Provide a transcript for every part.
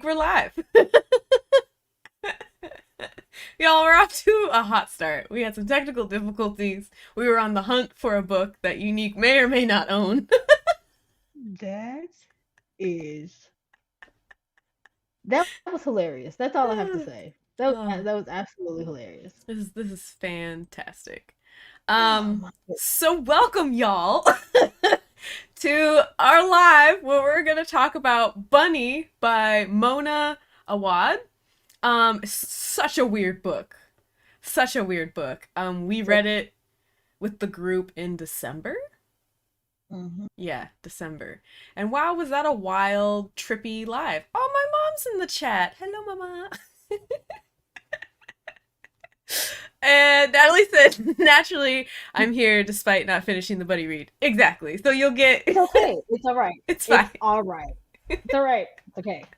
We're live. Y'all, we're off to a hot start. We had some technical difficulties. We were on the hunt for a book that Unique may or may not own. That is that was hilarious. That's all I have to say. Oh, That was absolutely hilarious. this is fantastic. Oh my goodness. So welcome y'all to our live where we're gonna talk about Bunny by Mona Awad. Such a weird book. Such a weird book. We read it with the group in December. Mhm. Yeah, December. And wow, was that a wild, trippy live. Oh, my mom's in the chat. Hello, mama. And Natalie said, naturally, I'm here despite not finishing the buddy read. Exactly. So you'll get. It's okay. It's all right. It's fine. It's all right. It's all right. It's okay.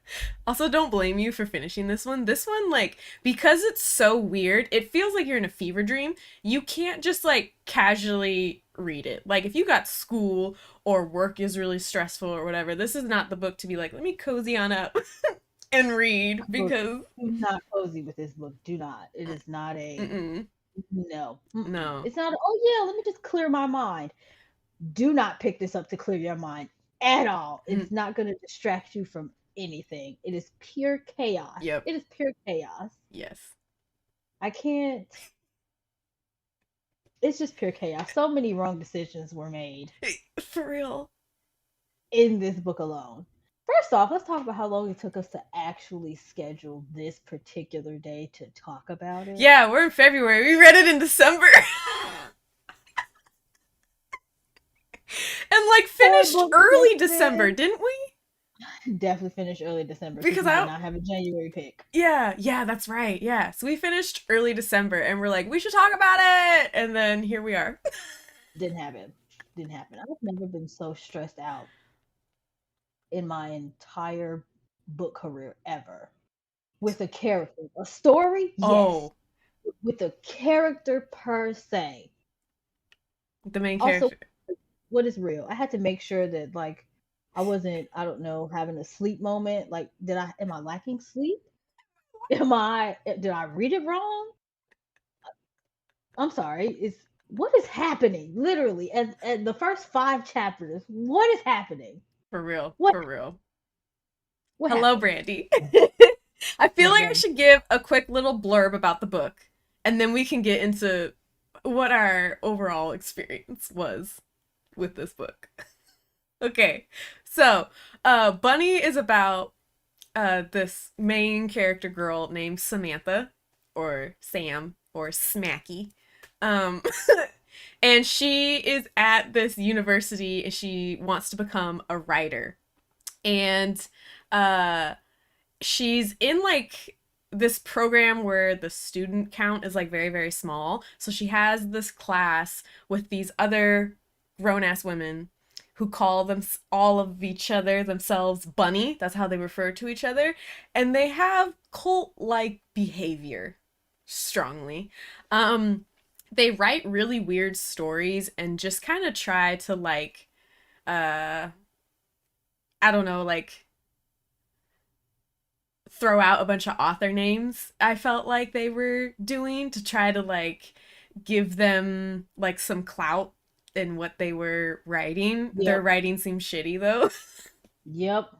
Also, don't blame you for finishing this one. This one, like, because it's so weird, it feels like you're in a fever dream. You can't just, like, casually read it. Like, if you got school or work is really stressful or whatever, this is not the book to be like, let me cozy on up and read because. Do not cozy with this book. Do not. It is not a Mm-mm. no. Mm-mm. No. It's not. Oh yeah. Let me just clear my mind. Do not pick this up to clear your mind at all. Mm, It's not going to distract you from anything. It is pure chaos. yep. It is pure chaos. Yes. I can't. It's just pure chaos. So many wrong decisions were made For real. in this book alone. First off, let's talk about how long it took us to actually schedule this particular day to talk about it. Yeah, we're in February. We read it in December. And, like, finished early December, didn't we? Definitely finished early December because Because we did I not have a January pick. yeah, that's right. Yeah. So we finished early December and we're like, we should talk about it. And then here we are. Didn't happen. Didn't happen. I've never been so stressed out in my entire book career ever. With a character. A story? Yes. Oh, With a character per se. the main Also, character. what is real? I had to make sure that like I wasn't, I don't know, having a sleep moment. Like, am I lacking sleep? Did I read it wrong? I'm sorry. What is happening? Literally, at the first 5 chapters, what is happening? For real. What For real. what Hello, happened? Brandy. I feel No, like I Brandon. should give a quick little blurb about the book and then we can get into what our overall experience was with this book. Okay. So, Bunny is about this main character girl named Samantha or Sam or Smacky. Um and she is at this university and she wants to become a writer. And uh she's in like this program where the student count is like very very small. So she has this class with these other grown ass women who call them all of each other themselves Bunny. That's how they refer to each other, and they have cult like behavior strongly. They write really weird stories and just kind of try to like uh I don't know, like throw out a bunch of author names. I felt like they were doing to try to like give them like some clout in what they were writing. Their Yep. writing seemed shitty though. Yep.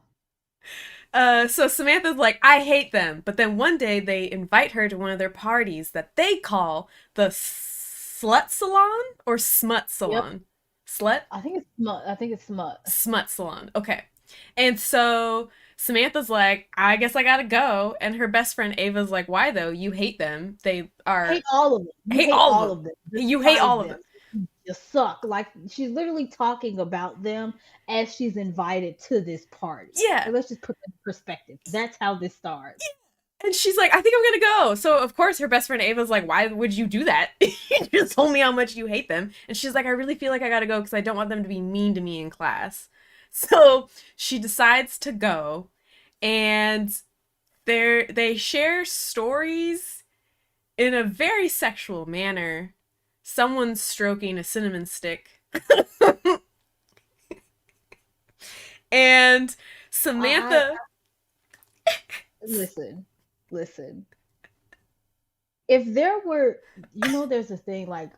So Samantha's like, I hate them. But then one day they invite her to one of their parties that they call the Slut Salon or Smut Yep. Salon. Slut? I think it's smut. I think it's smut. Smut Salon. Okay. And so Samantha's like, I guess I gotta go. And her best friend Ava's like, why though? You hate them. They are. Hate all of them. You Hate hate all of all them. of them. You hate Despise all of them. them. You suck. Like she's literally talking about them as she's invited to this party. Yeah. Let's just put that in perspective. That's how this starts. And she's like, I think I'm gonna go. So of course her best friend Ava's like, why would you do that? You just told me how much you hate them. And she's like, I really feel like I gotta go because I don't want them to be mean to me in class. So she decides to go, and they share stories in a very sexual manner. Someone's stroking a cinnamon stick. And I Samantha listen, listen. If there were, there's a thing like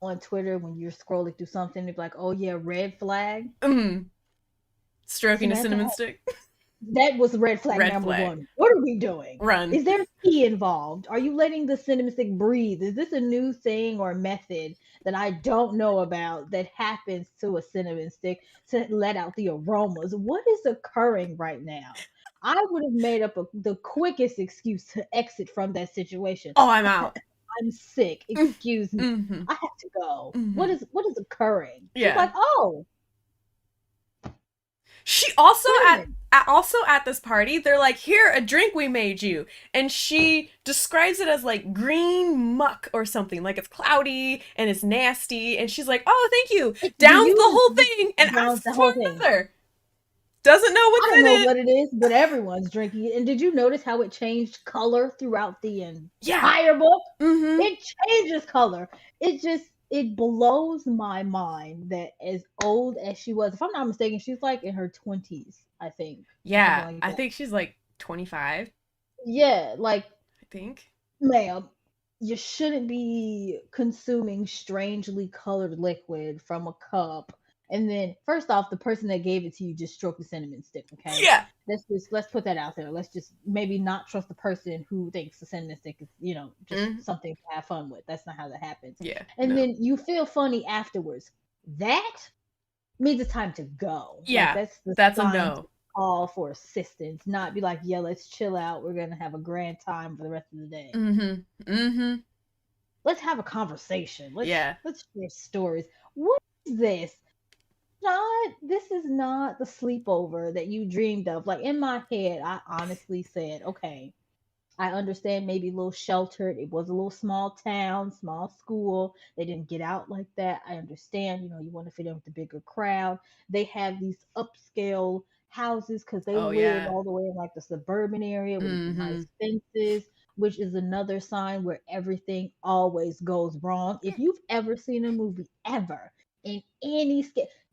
on Twitter when you're scrolling through something, it's like, oh yeah, red flag. Mm. Stroking a Samantha, cinnamon stick. that was red flag Red number flag. one. What are we doing? Run. Is there tea involved? Are you letting the cinnamon stick breathe? Is this a new thing or method that I don't know about that happens to a cinnamon stick to let out the aromas? What is occurring right now? I would have made up the quickest excuse to exit from that situation. Oh, I'm out. I'm sick. Excuse me. Mm-hmm. I have to go. What Mm-hmm. is occurring? She's Yeah. like, oh, She also cinnamon. also at this party, they're like, "Here, a drink we made you," and she describes it as like green muck or something, like it's cloudy and it's nasty. And she's like, "Oh, thank you." Do Downs the you whole thing and down asks the for whole thing? another. Doesn't know I what's don't in know it. what it is, but everyone's drinking it. And did you notice how it changed color throughout the Yeah. entire book? Mm-hmm. It changes color. It blows my mind that as old as she was, if I'm not mistaken, she's like in her 20s, I think, or something Yeah, like I that. think she's like 25. Yeah, like, I think. ma'am, you shouldn't be consuming strangely colored liquid from a cup. And then, first off, the person that gave it to you just stroked the cinnamon stick. Okay, Yeah. let's put that out there. Let's just maybe not trust the person who thinks the cinnamon stick is just Mm, something to have fun with. That's not how that happens. yeah. And No. then you feel funny afterwards. That means it's time to go. Like Yeah. that's the That's a sign to no. call for assistance, not be like, yeah, let's chill out. We're gonna have a grand time for the rest of the day. Mm-hmm. Mm-hmm. Let's have a conversation. Yeah. Let's share stories. What is this? Not this is not the sleepover that you dreamed of. Like in my head, I honestly said, okay, I understand maybe a little sheltered. It was a little small town, small school. They didn't get out like that. I understand, you want to fit in with the bigger crowd. They have these upscale houses because they Oh live yeah. all the way in like the suburban area with Mm-hmm. nice fences, which is another sign where everything always goes wrong. If you've ever seen a movie ever in any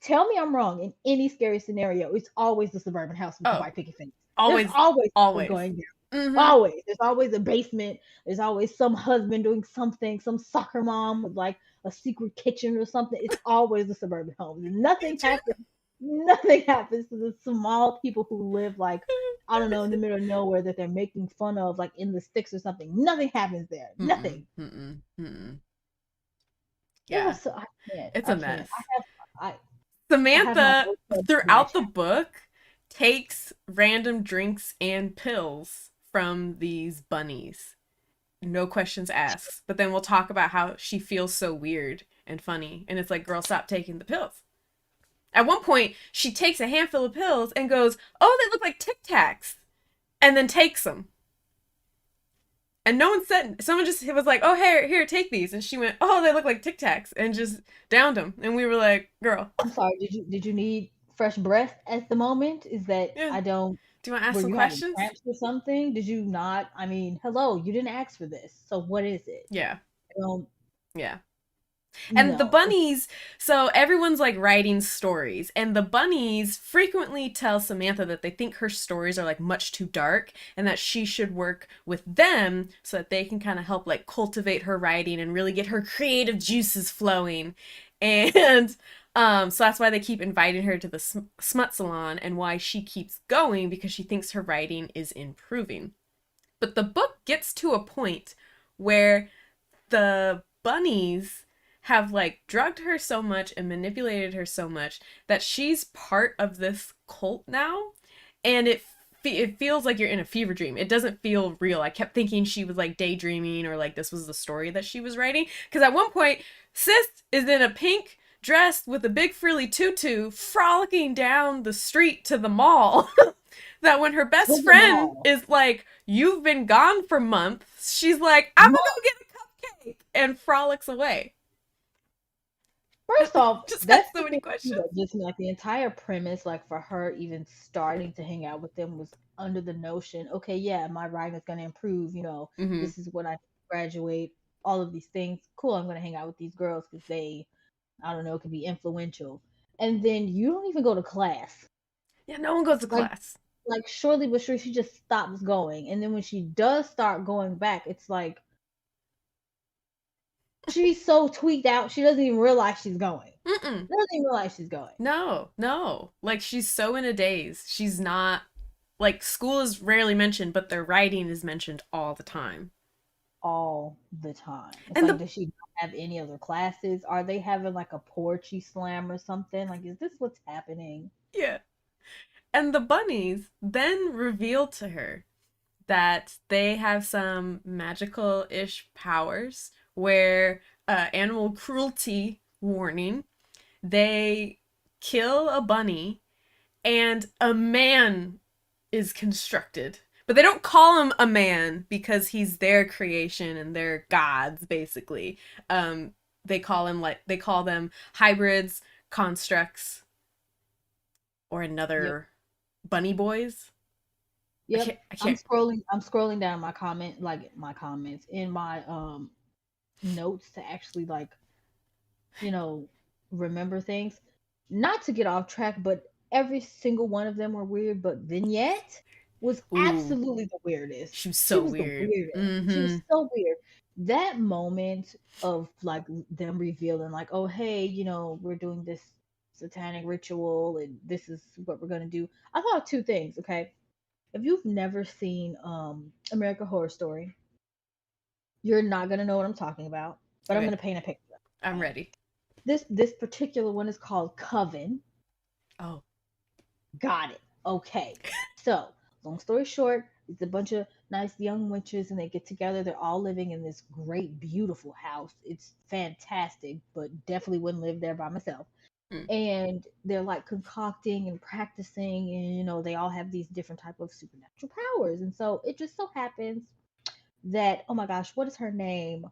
tell me I'm wrong. In any scary scenario, it's always the suburban house with the Oh, white picket fence. There's always, always something always. going down. Mm-hmm. Always. There's always a basement. There's always some husband doing something, some soccer mom with like a secret kitchen or something. It's always the suburban homes. Me Nothing too. happens. Nothing happens to the small people who live like, I don't know, in the middle of nowhere that they're making fun of, like in the sticks or something. Nothing happens there. Mm-mm. Nothing. Mm-mm. Mm-mm. It Yeah. was so I can't. It's I a can't. mess. I have my Samantha, book club in my throughout the chat. book, takes random drinks and pills from these bunnies. No questions asked. But then we'll talk about how she feels so weird and funny. And it's like, girl, stop taking the pills. At one point, she takes a handful of pills and goes, "Oh, they look like Tic Tacs," and then takes them. And no one said, someone just was like, "Oh, here, take these." And she went, "Oh, they look like Tic Tacs," and just downed them. And we were like, girl, I'm sorry, did you need fresh breath at the moment? Is that yeah. I don't Do you want to ask Were some you having questions? cramps or something? Did you not? I mean, hello, you didn't ask for this. So what is it? Yeah. I don't Yeah. And the know. bunnies, so everyone's like writing stories, and the bunnies frequently tell Samantha that they think her stories are like much too dark and that she should work with them so that they can kind of help like cultivate her writing and really get her creative juices flowing. And so that's why they keep inviting her to the smut salon and why she keeps going because she thinks her writing is improving. But the book gets to a point where the bunnies have like drugged her so much and manipulated her so much that she's part of this cult now, and it feels like you're in a fever dream. It doesn't feel real. I kept thinking she was like daydreaming or like this was the story that she was writing, because at one point sis is in a pink dress with a big frilly tutu frolicking down the street to the mall. That when her To best the friend mall. is like, "You've been gone for months," she's like, "I'm gonna go get a cupcake," and frolics away. First off, Just has that's so the many thing too questions. that gets me. Like the entire premise, like for her even starting to hang out with them was under the notion, okay, yeah, my writing is going to improve. Mm-hmm. This is what I graduate. All of these things. Cool. I'm going to hang out with these girls because they, I don't know, could be influential. And then you don't even go to class. Yeah, no one goes to Like class. like surely but surely she just stops going, and then when she does start going back, it's like she's so tweaked out she doesn't even realize she's going. Mm-mm. Doesn't even realize she's going. No, no. Like she's so in a daze. She's not like school is rarely mentioned, but their writing is mentioned all the time. All the time. It's And like, the does she not have any other classes? Are they having like a poetry slam or something? Like, is this what's happening? yeah. And the bunnies then reveal to her that they have some magical-ish powers where animal cruelty warning. They kill a bunny and a man is constructed. But they don't call him a man because he's their creation and they're gods basically. Um they call them hybrids, constructs, or Yep. another bunny boys. Yep. I can't I'm scrolling down my comment, like my comments in my notes to actually like, you know, remember things. Not to get off track, but every single one of them were weird, but Vignette was Ooh, absolutely the weirdest. she was She so was the weird. weirdest. She was Mm-hmm. so weird. That moment of like them revealing, like, oh hey, we're doing this satanic ritual and this is what we're gonna do. I thought two things, okay? If you've never seen American Horror Story, you're not gonna know what I'm talking about, but I'm Okay, gonna paint a picture. I'm Okay. ready. This particular one is called Coven. Oh. Got it. Okay. So, long story short, it's a bunch of nice young witches and they get together. They're all living in this great, beautiful house. It's fantastic, but definitely wouldn't live there by myself. Mm. And they're like concocting and practicing, and they all have these different type of supernatural powers. And so it just so happens that, oh my gosh, what is her name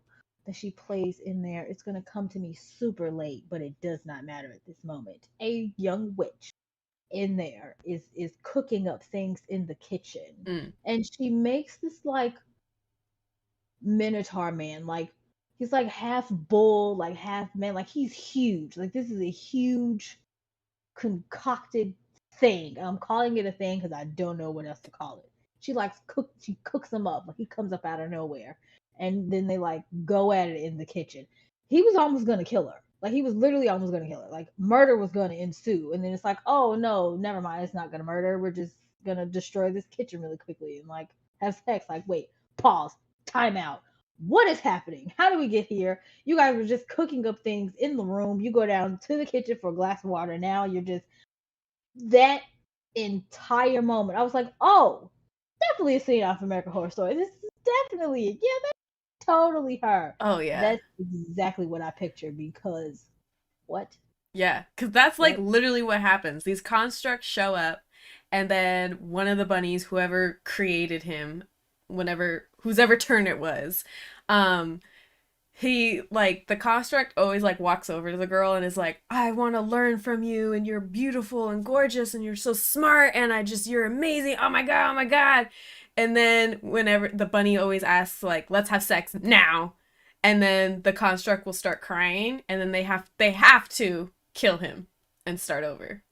that she plays in there? It's gonna come to me super late, but it does not matter at this moment. A young witch in there is cooking up things in the kitchen, Mm. and she makes this like minotaur man, like he's like half bull, like half man, like he's huge, like this is a huge concocted thing. I'm calling it a thing because I don't know what else to call it. She cooks him up, like he comes up out of nowhere, and then they like go at it in the kitchen. He was almost gonna kill her. Like he was literally almost gonna kill her. Like murder was gonna ensue, and then it's like, oh no, never mind. It's not gonna murder. We're just gonna destroy this kitchen really quickly and like have sex. Like wait, pause, time out. What is happening? How do we get here? You guys were just cooking up things in the room. You go down to the kitchen for a glass of water. Now you're just that entire moment. I was like, oh, definitely a scene off American Horror Story. This is definitely it. Yeah, that's totally her. Oh yeah. That's exactly what I pictured because what? Yeah, because that's like What? literally what happens. These constructs show up, and then one of the bunnies, whoever created him, whenever whose ever turn it was, um, he like the construct always like walks over to the girl and is like, I want to learn from you, and you're beautiful and gorgeous, and you're so smart, and you're amazing. Oh my god, oh my god. And then whenever the bunny always asks like, let's have sex now, and then the construct will start crying, and then they have to kill him and start over.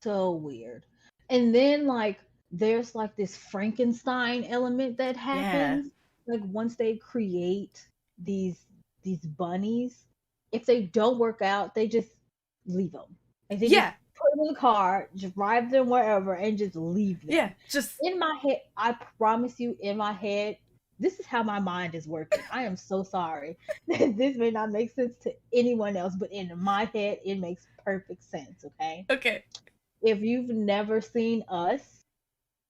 So weird. And then like there's like this Frankenstein element that Yeah. happens. Like once they create these these bunnies, if they don't work out, they just leave them. Like they just Yeah. put them in the car, just drive them wherever, and just leave Yeah. them. Just In my head, I promise you, in my head, this is how my mind is working. I am so sorry that this may not make sense to anyone else, but in my head, it makes perfect sense. Okay, okay. if you've never seen Us,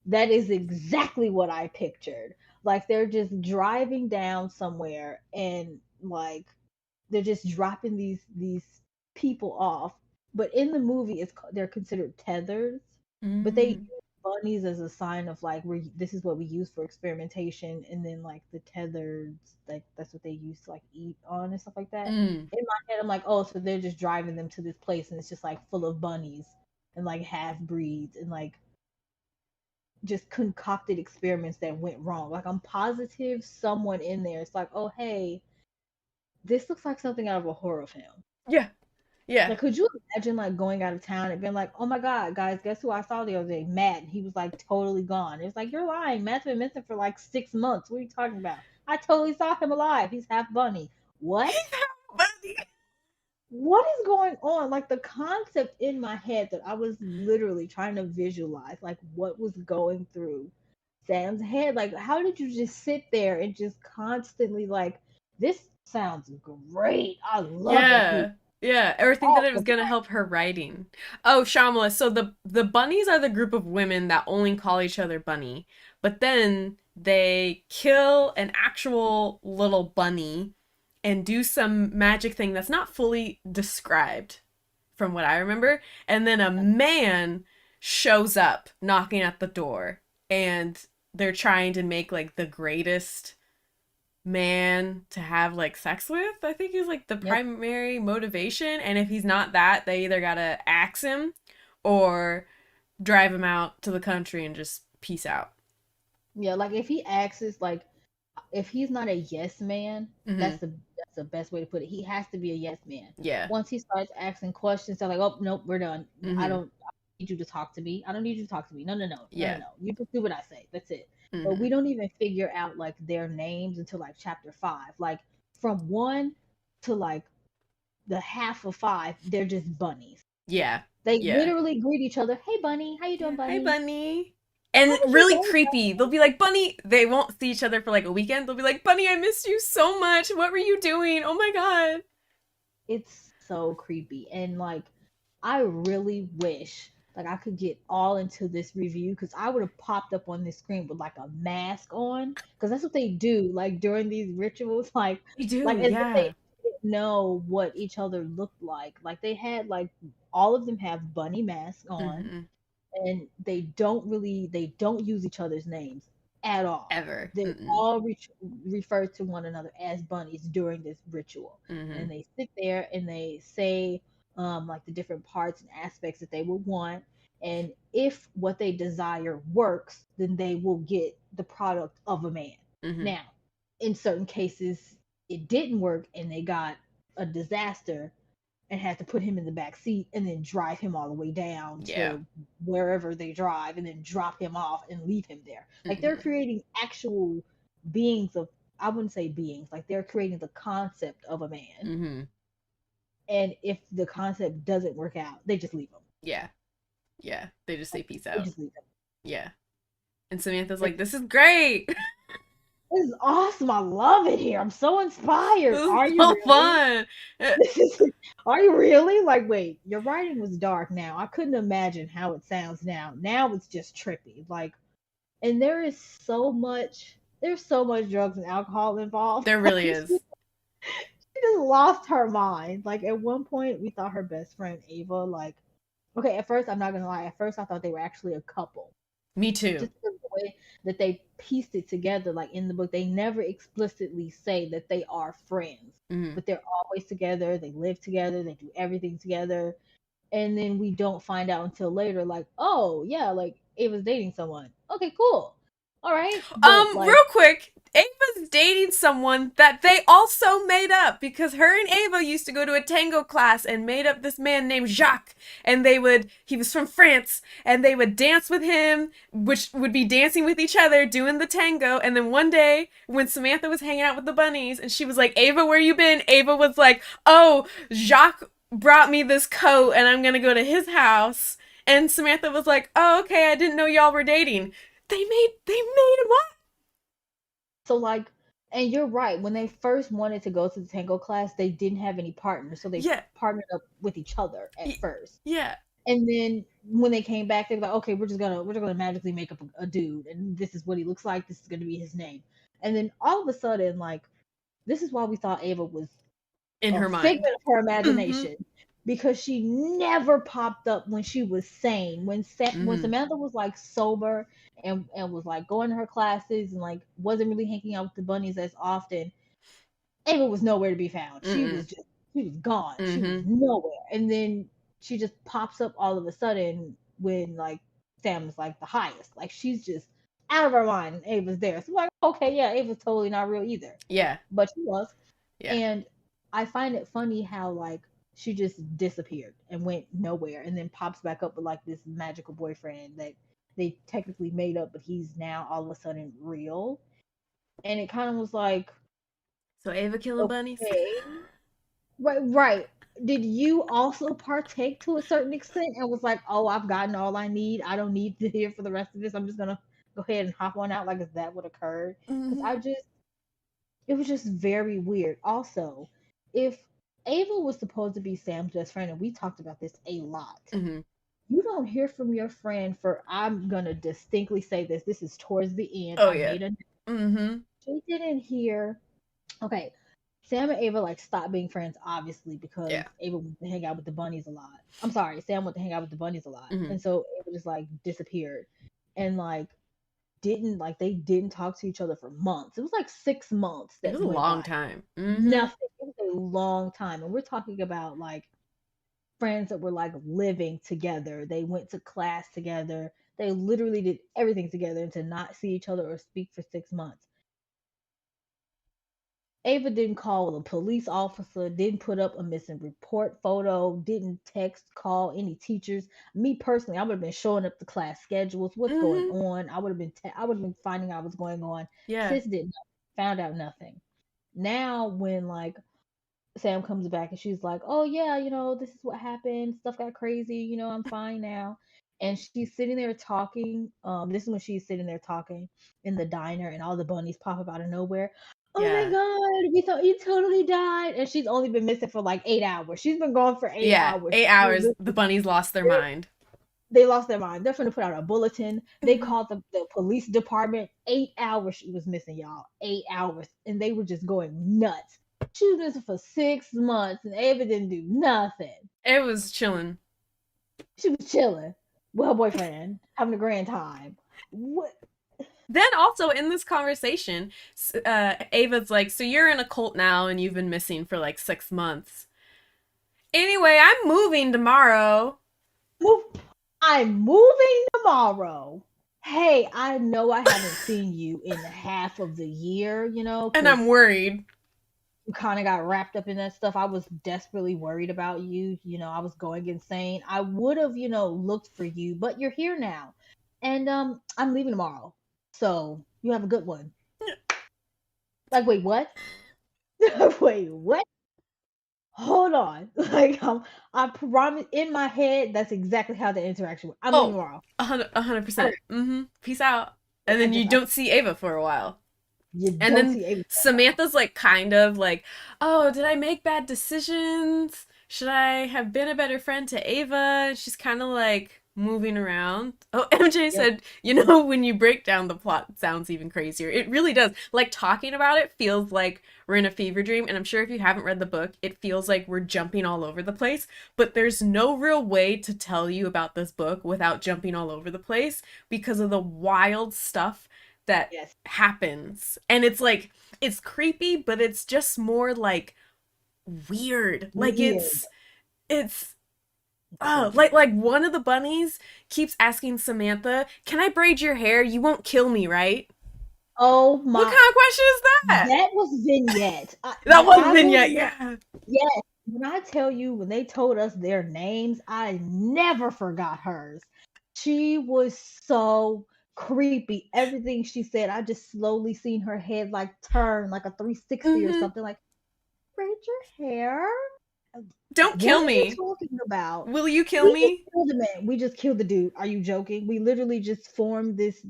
that is exactly what I pictured. Like they're just driving down somewhere and like they're just dropping these people off. But in the movie, they're considered tethers, but they Mm. use bunnies as a sign of like this is what we use for experimentation, and then like the tethers, like that's what they use to like eat on and stuff like that. Mm. In my head, I'm like, oh, so they're just driving them to this place, and it's just like full of bunnies and like half breeds and like just concocted experiments that went wrong. Like I'm positive someone in there. It's like, oh hey, this looks like something out of a horror film. Yeah. Yeah. Like, could you imagine like going out of town and being like, "Oh my God, guys, guess who I saw the other day? Matt." And he was like totally gone. It's like you're lying. Matt's been missing for like 6 months. What are you talking about? I totally saw him alive. He's half bunny. What? Buddy. What is going on? Like the concept in my head that I was literally trying to visualize, like what was going through Sam's head. Like, how did you just sit there and just constantly like, this sounds great. I love it here. Yeah. Yeah. Or think that All it was the gonna help her writing. Oh, Shamala. So the bunnies are the group of women that only call each other bunny. But then they kill an actual little bunny and do some magic thing that's not fully described from what I remember. And then a man shows up knocking at the door and they're trying to make like the greatest man to have like sex with. I think is like the Yep. primary motivation. And if he's not that, they either gotta axe him or drive him out to the country and just peace out. Yeah, like if he asks us, like if he's not a yes man, Mm-hmm. that's the best way to put it. He has to be a yes man. Yeah. Once he starts asking questions, they're like, "Oh nope, we're done. Mm-hmm. I don't need you to talk to me. I don't need you to talk to me. No, no, no, no, no, Yeah. no. You just do what I say. That's it." But Mm-hmm. we don't even figure out like their names until like chapter 5. Like from 1 to like the half of 5, they're just bunnies. Yeah. They Yeah. literally greet each other. Hey, bunny. How you doing, Yeah. Hi, bunny? Bunny. How And was your really day? creepy. They'll be like, Bunny. They won't see each other for like a weekend. They'll be like, Bunny, I missed you so much. What were you doing? Oh my God. It's so creepy. And like I really wish like I could get all into this review because I would have popped up on this screen with like a mask on because that's what they do like during these rituals You like do. as if they Yeah. didn't know what each other looked like they had like all of them have bunny masks on Mm-hmm. and they don't use each other's names at all. Ever. They Mm-mm. all refer to one another as bunnies during this ritual, Mm-hmm. and they sit there and they say like the different parts and aspects that they would want. And if what they desire works, then they will get the product of a man. Mm-hmm. Now, in certain cases, it didn't work and they got a disaster and had to put him in the back seat and then drive him all the way down Yeah. to wherever they drive and then drop him off and leave him there. Like they're Mm-hmm. creating actual beings of I wouldn't say beings, like they're creating the concept of a man. Mm-hmm. And if the concept doesn't work out, they just leave him. Yeah. Yeah. They just say peace They out. just leave him. Yeah. And Samantha's Like like, this is great. this is awesome. I love it here. I'm so inspired. This is Are you so really? fun. Are you really? Like, wait, your writing was dark now. I couldn't imagine how it sounds now. Now it's just trippy. Like and there's so much drugs and alcohol involved. There Like really is. she just lost her mind. Like at one point we thought her best friend Ava, like okay, at first I'm not gonna lie, at first I thought they were actually a couple. Me too. Just because of the way that they pieced it together, like in the book, they never explicitly say that they are friends. Mm-hmm. But they're always together, they live together, they do everything together. And then we don't find out until later, like, oh yeah, like Ava's dating someone. Okay, cool. All right. But like Real quick, Ava's dating someone that they also made up because her and Ava used to go to a tango class and made up this man named Jacques. And he was from France, and they would dance with him, which would be dancing with each other, doing the tango. And then one day, when Samantha was hanging out with the bunnies, and she was like, Ava, where you been? Ava was like, oh, Jacques brought me this coat, and I'm gonna go to his house. And Samantha was like, oh, okay, I didn't know y'all were dating. They made him up. so like and you're right, when they first wanted to go to the tango class, they didn't have any partners, so they Yeah. partnered up with each other at first. Yeah. And then when they came back, they were like, okay, we're just gonna magically make up a dude, and this is what he looks like. This is gonna be his name. And then all of a sudden, like, this is why we thought Ava was In a her mind. figment of her Mm-hmm. imagination because she never popped up when she was sane. When Mm-hmm. Samantha was like sober and was like going to her classes and like wasn't really hanging out with the bunnies as often, Ava was nowhere to be found. Mm-mm. She was gone. She was Mm-hmm. nowhere. And then she just pops up all of a sudden when like Sam is like the highest. Like she's just out of her mind and Ava's there. So I'm like, okay, yeah, Ava's totally not real either. Yeah. But she was. Yeah. And I find it funny how like she just disappeared and went nowhere, and then pops back up with like this magical boyfriend that they technically made up, but he's now all of a sudden real. And it kind of was like, So Ava killing bunnies? okay, right, right. Did you also partake to a certain extent and was like, oh, I've gotten all I need. I don't need to hear for the rest of this. I'm just gonna go ahead and hop on out. Like, is that what occurred? Because Hmm. it was just very weird. Also, if Ava was supposed to be Sam's best friend, and we talked about this a lot, Hmm. you don't hear from your friend for, I'm gonna distinctly say this. This is towards the end. Oh I yeah. made a. Hmm. She didn't hear. Okay, Sam and Ava like stopped being friends, obviously, because Yeah. Ava went to hang out with the bunnies a lot. I'm sorry, Sam went to hang out with the bunnies a lot, Hmm. and so Ava just like disappeared, and like they didn't talk to each other for months. It was like 6 months It that was a went long by. time. Hmm. Nothing. It was a long time, and we're talking about like friends that were like living together. They went to class together. They literally did everything together, and to not see each other or speak for 6 months. Ava didn't call a police officer, didn't put up a missing report photo, didn't text, call any teachers. Me personally, I would have been showing up the class schedules, what's going Hmm. on. I would have been finding out what's going on. Yeah. Sis didn't know, found out nothing. Now, when like Sam comes back and she's like, "Oh yeah, this is what happened. Stuff got crazy. I'm fine now." And she's sitting there talking. This is when she's sitting there talking in the diner, and all the bunnies pop up out of nowhere. Oh my Yeah. god, we thought you totally died, and she's only been missing for like 8 hours. She's been gone for eight Yeah. hours. 8 hours. The bunnies lost their mind. They lost their mind. They're gonna put out a bulletin. They Hmm. called the police department. 8 hours she was missing, y'all. 8 hours. And they were just going nuts. She was missing for 6 months and Ava didn't do nothing. It was chilling. She was chilling with her boyfriend, having a grand time. What? Then also in this conversation, Ava's like, "So you're in a cult now, and you've been missing for like 6 months. Anyway, I'm moving tomorrow, Move. I'm moving tomorrow. Hey, I know I haven't seen you in half of the year, and because I'm worried." you kind of got wrapped up in that stuff. I was desperately worried about you. I was going insane. I would have, looked for you, but you're here now. And I'm leaving tomorrow. So you have a good one. Like, wait, what? Wait, what? Hold on. Like, I promise in my head, that's exactly how the interaction went. I'm leaving Oh, tomorrow. 100%. Okay. Mm-hmm. Peace out. Like, And then you don't see Ava for a while. you And don't then see Ava. Samantha's like, kind of like, "Oh, did I make bad decisions? Should I have been a better friend to Ava?" She's kind of like moving around. Oh, MJ Yep. said, when you break down the plot, it sounds even crazier. It really does. Like, talking about it feels like we're in a fever dream. And I'm sure if you haven't read the book, it feels like we're jumping all over the place. But there's no real way to tell you about this book without jumping all over the place because of the wild stuff that Yes. happens. And it's like, it's creepy, but it's just more like weird. Like Weird. it's It's so oh, weird. like one of the bunnies keeps asking Samantha, "Can I braid your hair? You won't kill me, right?" Oh What my. kind of question is that? That was vignette. That was I will Vignette, not. yeah. Yes, when I tell you, when they told us their names, I never forgot hers. She was so creepy. Everything she said, I just slowly seen her head like turn like a 360 or Mm-hmm. something. Like, braid your hair? Don't What kill are you me. talking about? Will you kill We just me? killed the man. We just killed the dude. Are you joking? We literally just formed this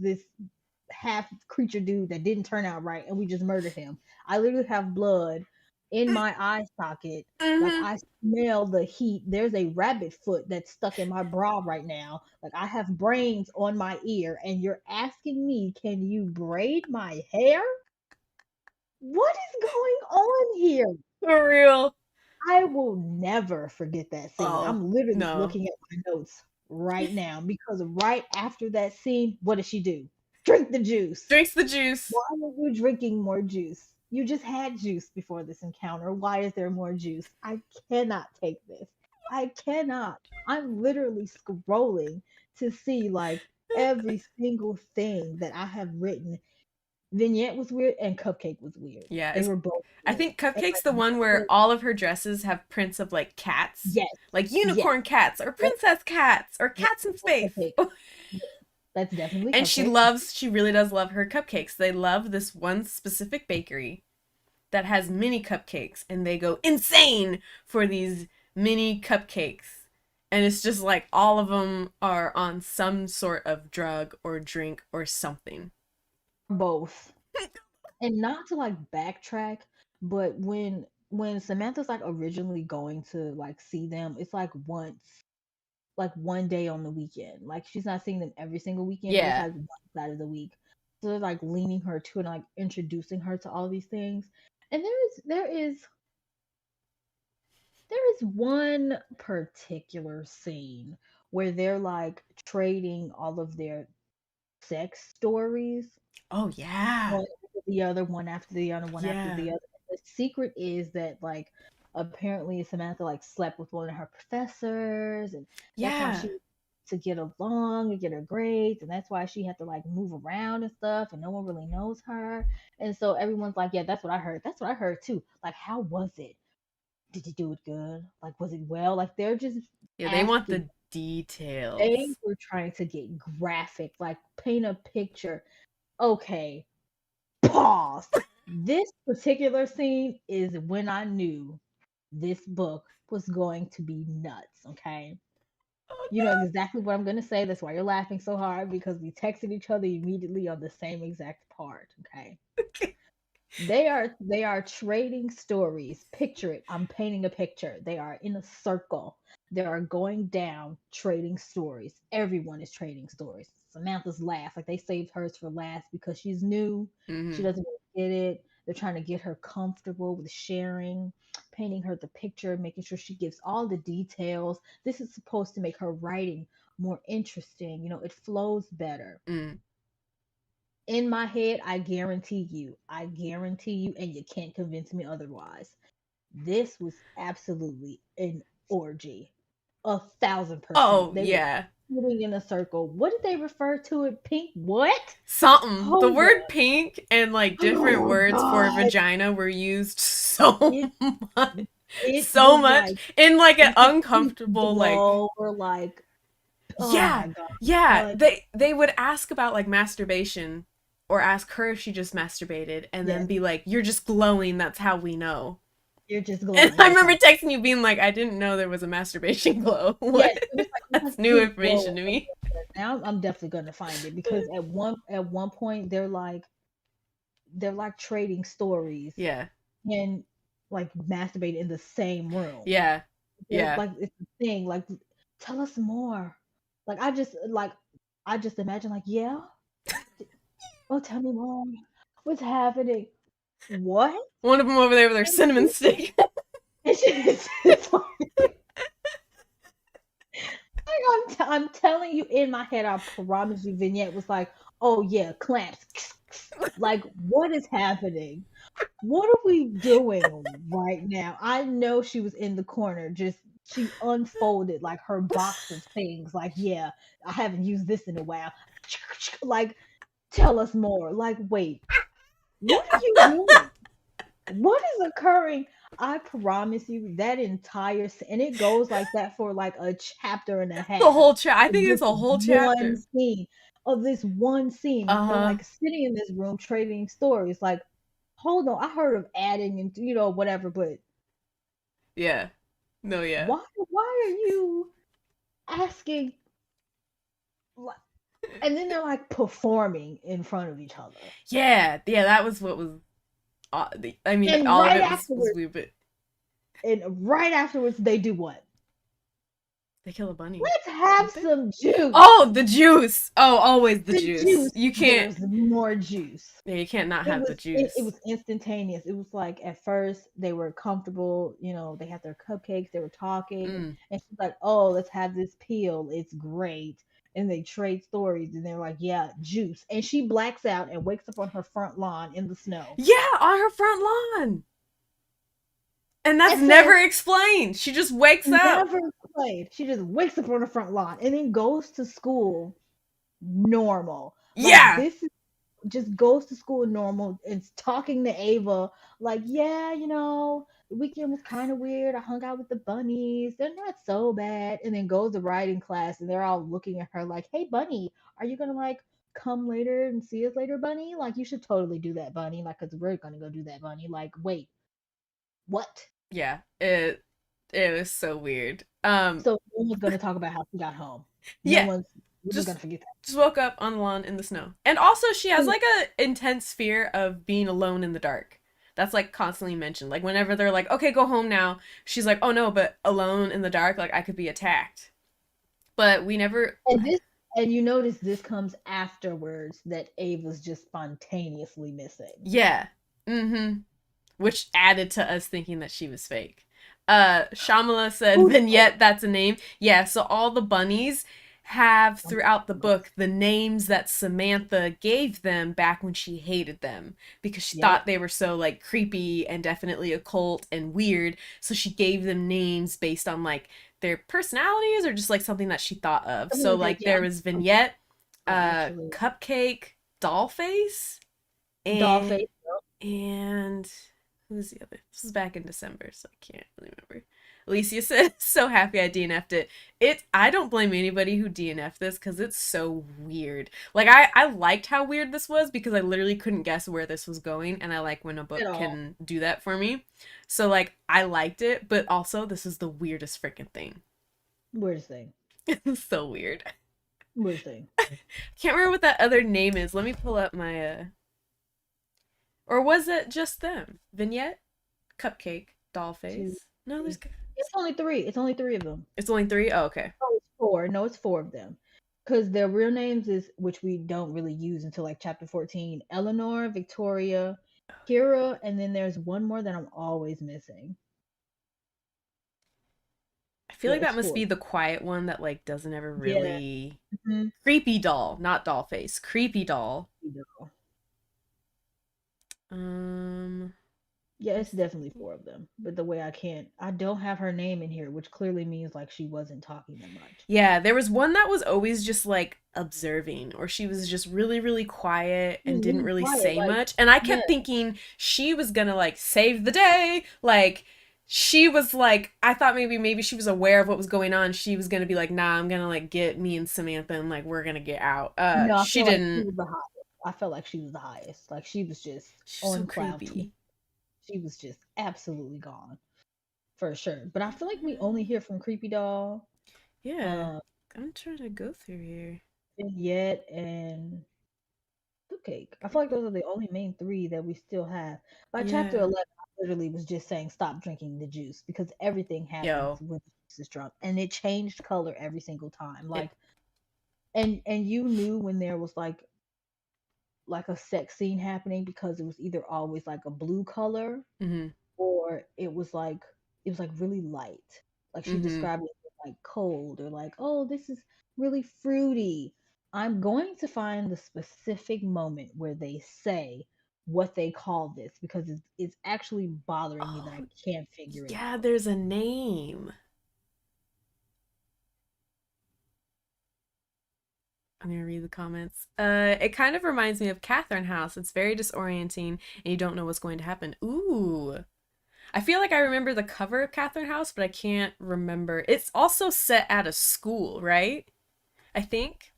half creature dude that didn't turn out right, and we just murdered him. I literally have blood in my eye socket. Like, Mm-hmm. I smell the heat. There's a rabbit foot that's stuck in my bra right now. Like, I have brains on my ear, and you're asking me, can you braid my hair? What is going on here? For real. I will never forget that scene. Oh, I'm literally no. looking at my notes right now because right after that scene, what does she do? Drink the juice. Drinks the juice. Why are you drinking more juice? You just had juice before this encounter. Why is there more juice? I cannot take this. I cannot. I'm literally scrolling to see like every single thing that I have written. Vignette was weird and Cupcake was weird. Yeah, They were both I weird. think And Cupcake's like the one where Vanessa, all of her dresses have prints of like cats, yes, like yes, unicorn cats or yep, princess cats or yep. cats in That's space. Cupcake. Yeah, that's definitely And Cupcake. she really does love her cupcakes. They love this one specific bakery that has mini cupcakes, and they go insane for these mini cupcakes. And it's just like all of them are on some sort of drug or drink or something. Both. And not to like backtrack, but when Samantha's like originally going to like see them, it's like once, like one day on the weekend. Like she's not seeing them every single weekend, but it's Yeah. like one side of the week. So they're like leaning her to and like introducing her to all these things. And there is one particular scene where they're like trading all of their sex stories, Oh yeah. one after the other, one after the other, one after Yeah. the other. The secret is that like apparently Samantha like slept with one of her professors, and that's why Yeah. she to get along and get her grades, and that's why she had to like move around and stuff, and no one really knows her. And so everyone's like, yeah, that's what I heard. That's what I heard too. Like, how was it? Did you do it good? Like, was it well? Like, they're just Yeah, they want asking. the details. They were trying to get graphic, like paint a picture. Okay, pause. This particular scene is when I knew this book was going to be nuts, okay? Oh You know exactly what I'm going to say. That's why you're laughing so hard because we texted each other immediately on the same exact part, okay? no. They are trading stories. Picture it. I'm painting a picture. They are in a circle. They are going down trading stories. Everyone is trading stories. Samantha's last. Like they saved hers for last because she's new. She Mhm. doesn't really get it. They're trying to get her comfortable with sharing, painting her the picture, making sure she gives all the details. This is supposed to make her writing more interesting. It flows better. Mm. In my head, I guarantee you, and you can't convince me otherwise. This was absolutely an orgy. 1,000%. Oh They were yeah. sitting in a circle. What did they refer to it? Pink what? Something. The Hold word up. pink and like different Oh words for God. vagina were used so It much. it So was much like in like an you could see uncomfortable like glow or like, oh yeah. my God. Yeah, Like, they would ask about like masturbation or ask her if she just masturbated and then yes, be like you're just glowing, that's how we know. you're just And glowing. I That's remember how. texting you being like I didn't know there was a masturbation glow. Yes, What? it was like That's new pink glow or information to something me. like that. Now I'm definitely gonna find it because at one point they're like trading stories Yeah. and like masturbate in the same room. Yeah. They're Yeah. like it's a thing. Like, tell us more. Like I just imagine like, yeah. Oh, tell me more. What's happening? What? One of them over there with their And cinnamon stick. it's like, I'm telling you in my head, I promise you, Vignette was like, oh yeah, clamps. Like, what is happening? What are we doing right now? I know she was in the corner, just she unfolded like her box of things. Like, yeah, I haven't used this in a while. Like, tell us more. Like, wait, what are you doing? What is occurring? I promise you that and it goes like that for like a chapter and a The half whole I of think this it's a whole one chapter. scene. Of this one scene, they're Uh-huh. like sitting in this room trading stories. Like, hold on, I heard of adding and whatever, but Yeah. No, yeah. why are you asking? Like, and then they're like performing in front of each other, Yeah. Yeah, that was what was I mean, and all of right it was afterwards, weird, but they do what? they kill a bunny, Let's have don't they? some juice. Oh, the juice. Oh, always the The juice. juice. You can't There's more juice. yeah, you can't not It have the was it juice. was instantaneous. It was like at first they were comfortable, they had their cupcakes, they were talking, Mm. and she's like, "Oh, let's have this peel. It's great." And they trade stories, and they're like, "Yeah, juice." And she blacks out and wakes up on her front lawn in the snow Yeah, on her front lawn. And that's and says, never explained. She just wakes up. "Never played." She just wakes up on the front lawn and then goes to school normal. Like Yeah. just goes to school normal and talking to Ava like, yeah, the weekend was kind of weird. I hung out with the bunnies. They're not so bad. And then goes to writing class and they're all looking at her like, hey, bunny, are you gonna like come later and see us later, bunny? Like, you should totally do that, bunny. Like, cause we're gonna go do that, bunny. Like, wait, what? Yeah, it was so weird. So no one's gonna talk about how she got home. No Yeah, one's we're just just gonna forget that. just woke up on the lawn in the snow. And also she has And like a intense fear of being alone in the dark. That's like constantly mentioned. Like whenever they're like, "Okay, go home now." She's like, "Oh no, but alone in the dark, like I could be attacked." But we never and this and you notice this comes afterwards that Ava's just spontaneously missing. yeah. Mhm. Which added to us thinking that she was fake. Shamala said, Who knows? Vignette, that's a name. Yeah, so all the bunnies have throughout the book the names that Samantha gave them back when she hated them because she Yep. thought they were so like creepy and definitely occult and weird. So she gave them names based on like their personalities or just like something that she thought of. Something So like that. like Yeah, there was Vignette, actually. Cupcake, Dollface, and Dollface. and who's the other? This was back in December, so I can't really remember. Alicia said, "So happy I DNF'd it." I don't blame anybody who DNF'd this because it's so weird. Like I liked how weird this was because I literally couldn't guess where this was going, and I like when a At book all. can do that for me. So like I liked it, but also this is the weirdest freaking thing. Weirdest thing. It's so weird. Weirdest thing. Can't remember what that other name is. Let me pull up my or was it just them? Vignette, Cupcake, Two, Dollface. No, three. there's It's only three. It's only three of them. it's only three. Oh, okay. Oh, it's four. No, it's four of them. Because their real names is which we don't really use until like chapter 14. Eleanor, Victoria, Kira, and then there's one more that I'm always missing. I feel Yeah, like it's that must four. be the quiet one that like doesn't ever Yeah. really Mhm. creepy doll, not doll face. Creepy doll. You know. Um Yeah, it's definitely four of them. But the way I don't have her name in here, which clearly means like she wasn't talking that much. yeah, there was one that was always just like observing or she was just really really quiet She and was didn't really really quiet. say Like, much and I yeah, kept thinking she was going to like save the day. Like she was like I thought maybe she was aware of what was going on. She was going to be like, "Nah, I'm going to like get me and Samantha and like we're going to get out." no, I She feel like she didn't. was the highest. I felt like she was the highest. Like she was just She's so on cloud 20. creepy. She was just absolutely gone for sure. But I feel like we only hear from Creepy Doll, Yeah. uh, I'm trying to go through here. Vignette, and Cupcake. I feel like those are the only main three that we still have. By chapter Yeah. 11, I literally was just saying stop drinking the juice because everything happens Yo. when the juice is drunk, and it changed color every single time. It Like, and you knew when there was like a sex scene happening because it was either always like a blue color mhm. or it was like really light. Like she Mhm. described it as like cold or like, oh, this is really fruity. I'm going to find the specific moment where they say what they call this because it's actually bothering me that I Oh, can't figure it yeah, out. there's a name. I'm gonna read the comments. It kind of reminds me of Catherine House. It's very disorienting, and you don't know what's going to happen. Ooh, I feel like I remember the cover of Catherine House, but I can't remember. It's also set at a school, right? I think.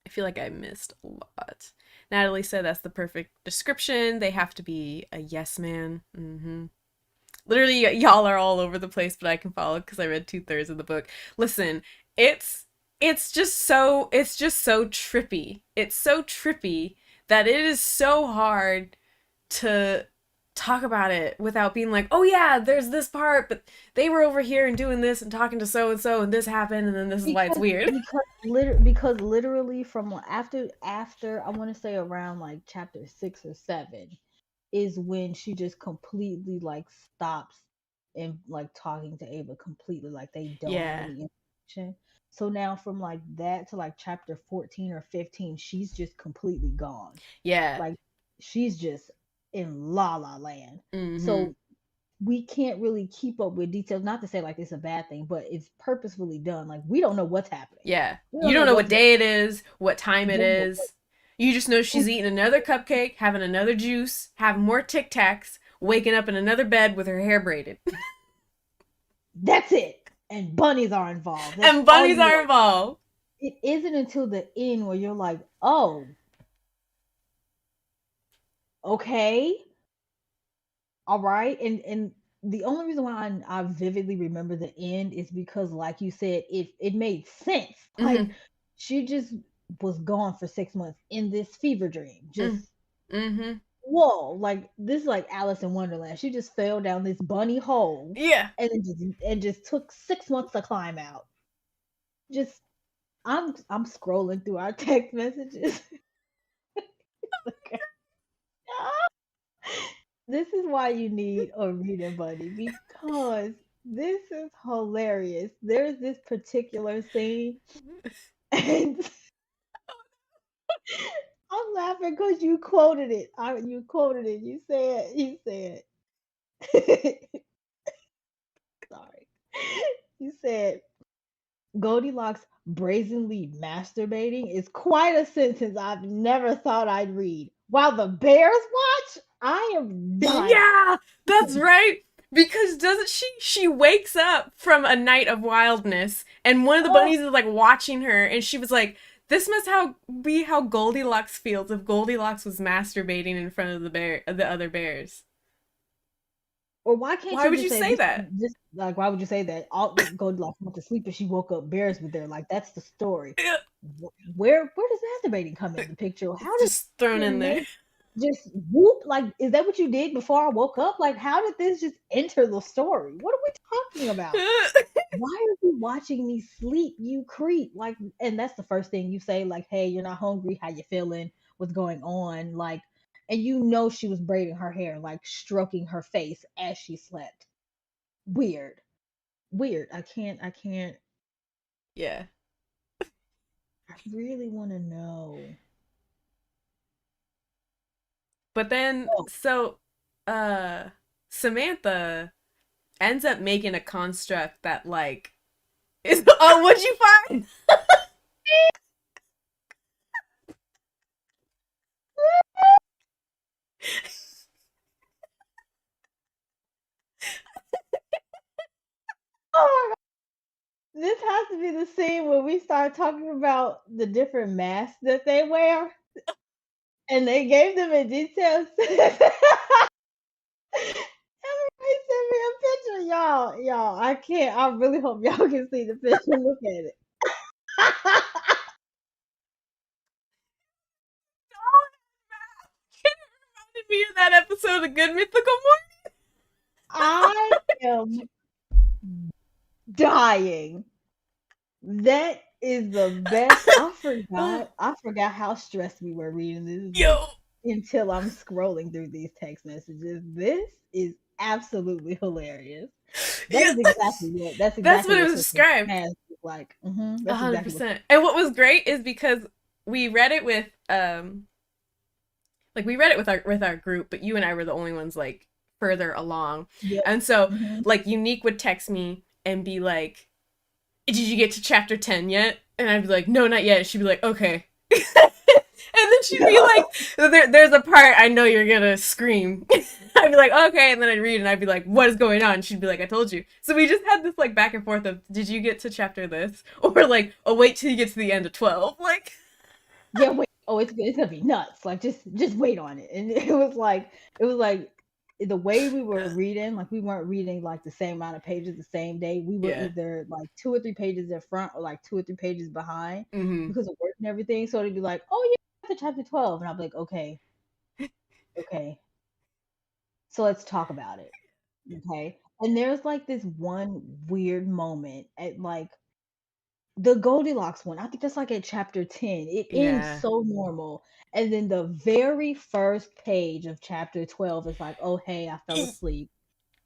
I feel like I missed a lot. Natalie said that's the perfect description. They have to be a yes man. Literally, y'all are all over the place, but I can follow because I read 2/3 of the book. Listen, it's it's just so trippy. It's so trippy that it is so hard to talk about it without being like, oh yeah, there's this part, but they were over here and doing this and talking to so and this happened, and then this is why it's Because weird. because literally from after I want to say around like chapter 6 or 7 is when she just completely like stops and like talking to Ava completely like they don't have Yeah, any interaction. So now from like that to like chapter 14 or 15 she's just completely gone. yeah. Like she's just in la la land. Mm-hmm. So we can't really keep up with details. Not to say like it's a bad thing, but it's purposefully done. Like we don't know what's happening. Yeah. We You don't know don't know what what's going day it is, what time on. it Don't know is. You just know she's eating another cupcake, having another juice, having more Tic Tacs, waking up in another bed with her hair braided. That's it. And bunnies are involved. That's And all bunnies you are know. involved. It isn't until the end where you're like, oh, okay, all right. And the only reason why I vividly remember the end is because, like you said, it made sense. Like Mm-hmm. she just was gone for 6 months in this fever dream. Just Mm-hmm. whoa, like this is like Alice in Wonderland. She just fell down this bunny hole Yeah. and just took 6 months to climb out. Just I'm scrolling through our text messages. This is why you need a reading buddy because this is hilarious. There's this particular scene, and I'm laughing because you quoted it. You quoted it. You said, sorry. You said Goldilocks brazenly masturbating is quite a sentence I've never thought I'd read. While the bears watch, I am dying. Yeah, that's right. Because doesn't she? She wakes up from a night of wildness, and one of the Oh, bunnies is like watching her, and she was like, "This must be how Goldilocks feels if Goldilocks was masturbating in front of the other bears." or why can't Why you would just you say say this? that? Just like why would you say that? All Goldilocks went to sleep and she woke up. Bears were there. Like that's the story. Where does masturbating come in the picture? How It's did just thrown in there. make just whoop? Like is that what you did before I woke up? Like how did this just enter the story? What are we talking about? Why are you watching me sleep? You creep. Like, and that's the first thing you say. Like, hey, you're not hungry. How you feeling? What's going on? Like, and you know she was braiding her hair, like stroking her face as she slept. Weird. Weird. I can't. Yeah. I really want to know. But then, Oh, so, uh, Samantha ends up making a construct that, like, is, oh, what'd you find? oh my God. This has to be the scene where we start talking about the different masks that they wear, and they gave them in detail. Everybody send me a picture, y'all. Y'all, I can't. I really hope y'all can see the picture. Look at it. It reminded me of that episode of Good Mythical Morning. I am dying. That is the best. I forgot. I forgot how stressed we were reading this book Yo, until I'm scrolling through these text messages. This is absolutely hilarious. That yeah, is exactly what. That's that's exactly what it what was Christmas described. past is like. A That's hundred exactly what. percent. And what was great is because we read it with like we read it with our group, but you and I were the only ones like further along. Yep. And so hmm like Unique would text me and be like, "Did you get to chapter 10 yet?" And I'd be like, "No, not yet." She'd be like, "Okay." And then she'd be like, there's a part I know you're gonna scream." I'd be like, "Okay," and then I'd read and I'd be like, "What is going on?" She'd be like, "I told you." So we just had this like back and forth of, "Did you get to chapter this?" Or like, "Oh, wait till you get to the end of 12." Like, Yeah, wait. Oh, it's gonna be nuts. Like just wait on it. And it was like the way we were reading, like we weren't reading like the same amount of pages the same day. We were yeah. either like 2 or 3 pages in front or like 2 or 3 pages behind Mm-hmm. because of work and everything. So it'd be like, oh yeah, to chapter 12. And I'll be like, okay, okay. So let's talk about it. Okay. And there's like this one weird moment at like the Goldilocks one, I think that's like at chapter 10. It ends Yeah. so normal. And then the very first page of chapter 12 is like, oh, hey, I fell asleep.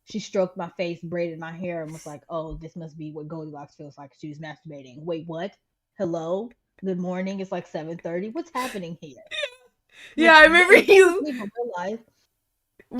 She stroked my face, braided my hair, and was like, oh, this must be what Goldilocks feels like. She was masturbating. Wait, what? Hello? Good morning. It's like 7:30. What's happening here? Yeah, Like, I remember and she you. doesn't even realize.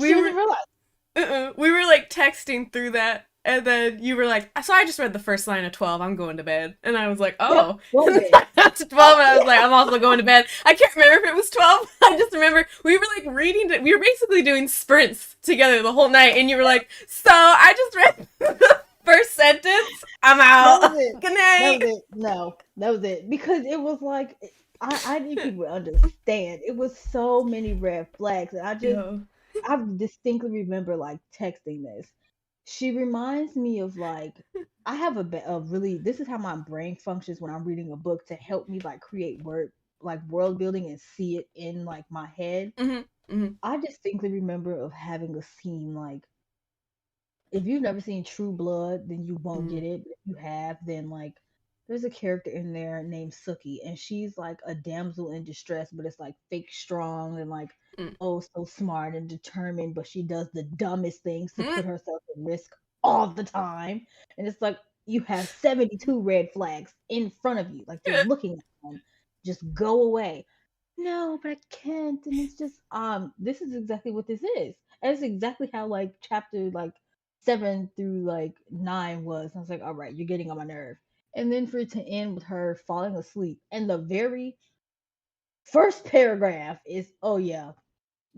She We doesn't were realize. we were like texting through that, And then you were like, so I just read the first line of 12. I'm going to bed. And I was like, Yep, oh. go And to then bed. I got to 12 and I was like, I'm also going to bed. I can't remember if it was 12. I just remember we were like reading, we were basically doing sprints together the whole night. And you were like, so I just read the first sentence. I'm That out. was it. Good That night. was it. No, that was it. Because it was like I need people to understand. It was so many red flags, and Yo. I distinctly remember like texting this. She reminds me of like I have a really this is how my brain functions when I'm reading a book to help me like create world building and see it in like my head. Mm-hmm. Mm-hmm. I distinctly remember of having a scene like if you've never seen True Blood, then you won't Mm-hmm. get it. But if you have, then like there's a character in there named Suki, and she's like a damsel in distress, but it's like fake strong and like oh so smart and determined, but she does the dumbest things to Mm-hmm. put herself at risk all the time. And it's like you have 72 red flags in front of you, like you're looking at them. Just go away. No, but I can't. And it's just this is exactly what this is. And it's exactly how like chapter like 7 through like 9 was. And I was like, all right, you're getting on my nerve. And then for it to end with her falling asleep. And the very first paragraph is, oh yeah,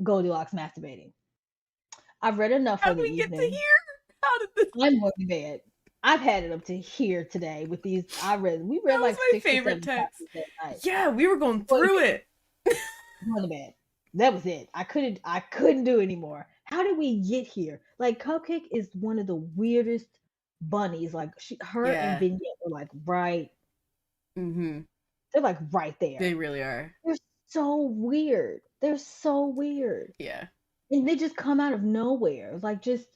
Goldilocks masturbating. I've read enough How for did the we get to evening. here? How did this? I'm going to bed. I've had it up to here today with these. We That read was like my 6 or 7 favorite text. chapters that night. Yeah, we were going Going to through bed. it. Going to bed. That was it. I couldn't do anymore. How did we get here? Like Cupcake is one of the weirdest bunnies. Like her and Yeah. Vignette are like right. Mm-hmm. They're like right They there. really are. They're so weird. They're so weird. Yeah. And they just come out of nowhere. Like just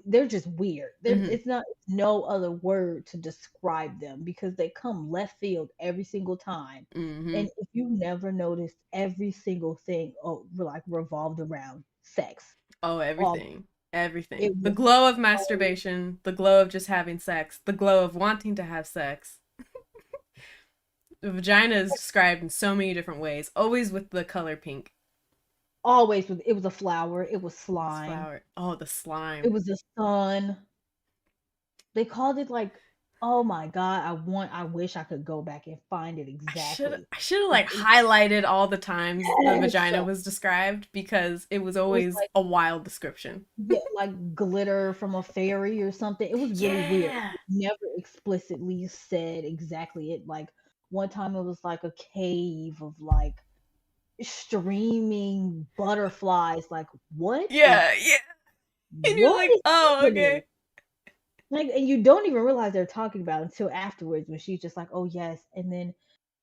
they're just weird. There's Mm-hmm. it's no other word to describe them because they come left field every single time. Mm-hmm. And if you never noticed, every single thing like revolved around sex. Oh, All everything. Everything. it The was glow of so masturbation, the glow of just having sex, the glow of wanting to have sex. The vagina is described in so many different ways, always with the color pink. always it was a flower, it was This slime, flower. Oh, the it slime. was the sun. They called it like oh my god, I wish I could go back and find it exactly. I should have But like highlighted all the times the yes, vagina was described because it was it was always like a wild description. yeah, like glitter from a fairy or something. It was really weird. It Yeah. was never explicitly said exactly it. Like one time it was like a cave of like streaming butterflies. Like Yeah, yeah. And you're what like, is oh, happening? okay. Like and you don't even realize they're talking about it until afterwards when she's just like, oh yes, and then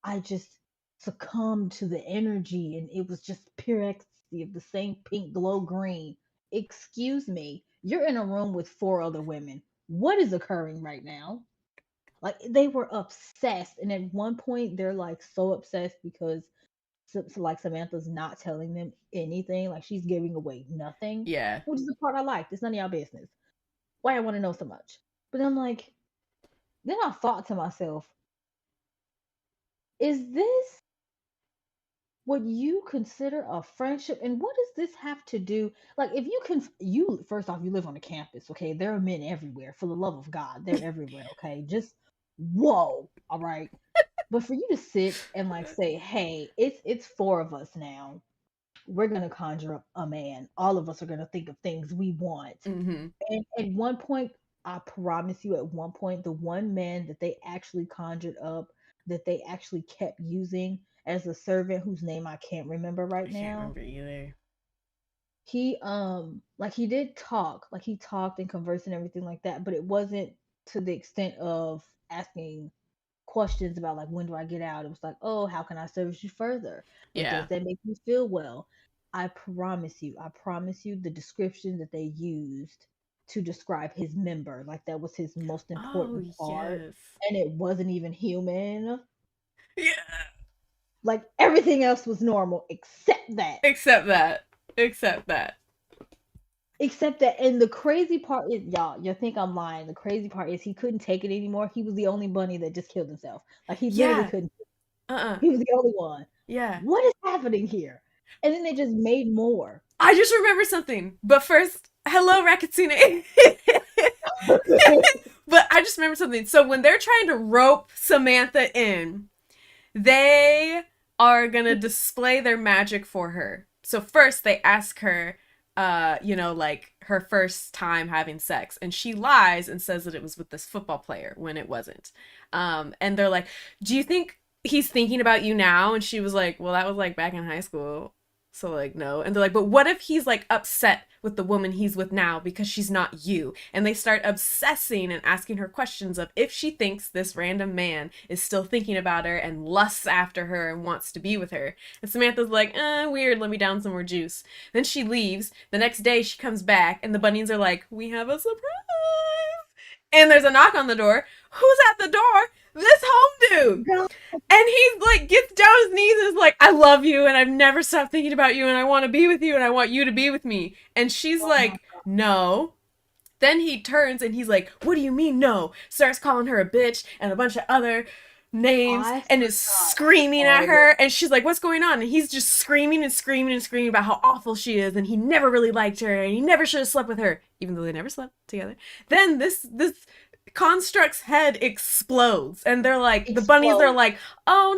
I just succumbed to the energy and it was just pure ecstasy of the same pink glow green. Excuse me, you're in a room with 4 other women. What is occurring right now? Like they were obsessed, and at one point they're like so obsessed because so like Samantha's not telling them anything, like she's giving away nothing, Yeah. which is the part I like. It's none of y'all business. Why I want to know so much? But I'm like, then I thought to myself, is this what you consider a friendship and what does this have to do like if you can you first off you live on a campus, okay, there are men everywhere, for the love of god they're everywhere, okay, just whoa, all right, but for you to sit and like say hey it's 4 of us now, we're gonna conjure up a man, all of us are gonna think of things we want, Mm-hmm. and at one point, I promise you, at one point, the one man that they actually conjured up, that they actually kept using as a servant, whose name I can't remember right I can't now, remember either. he like he did talk, like he talked and conversed and everything like that, but it wasn't to the extent of asking questions about like when do I get out. It was like, oh, how can I service you further? Like, does Yeah. that make you feel well? I promise you, the description that they used to describe his member, like that was his most Oh, important part, yes. and it wasn't even human. Yeah. Like everything else was normal except that. Except that. Except that. Except that, and the crazy part is, y'all, you think I'm lying. The crazy part is he couldn't take it anymore. He was the only bunny that just killed himself. Like he literally Yeah. couldn't. Uh-uh. He was the only one. Yeah. What is happening here? And then they just made more. I just remember something. But first, hello, Rakatsune. But I just remember something. So when they're trying to rope Samantha in, they are gonna display their magic for her. So first they ask her, like her first time having sex, and she lies and says that it was with this football player when it wasn't. And they're like, "Do you think he's thinking about you now?" And she was like, "Well, that was like back in high school." So like no. And they're like, "But what if he's like upset with the woman he's with now because she's not you?" And they start obsessing and asking her questions of if she thinks this random man is still thinking about her and lusts after her and wants to be with her. And Samantha's like, weird, let me down some more juice. Then she leaves. The next day she comes back and the bunnies are like, "We have a surprise." And there's a knock on the door. Who's at the door? This home dude. God, And he's like, gets down his knees and is like, "I love you and I've never stopped thinking about you and I want to be with you and I want you to be with me." And she's oh my like, "No." Then he turns and he's like, "What do you mean no?" Starts calling her a bitch and a bunch of other names I and is forgot screaming at all her. And she's like, "What's going on?" And he's just screaming and screaming and screaming about how awful she is and he never really liked her and he never should have slept with her, even though they never slept together. Then this construct's head explodes and they're like, the bunnies are explode. like, "Oh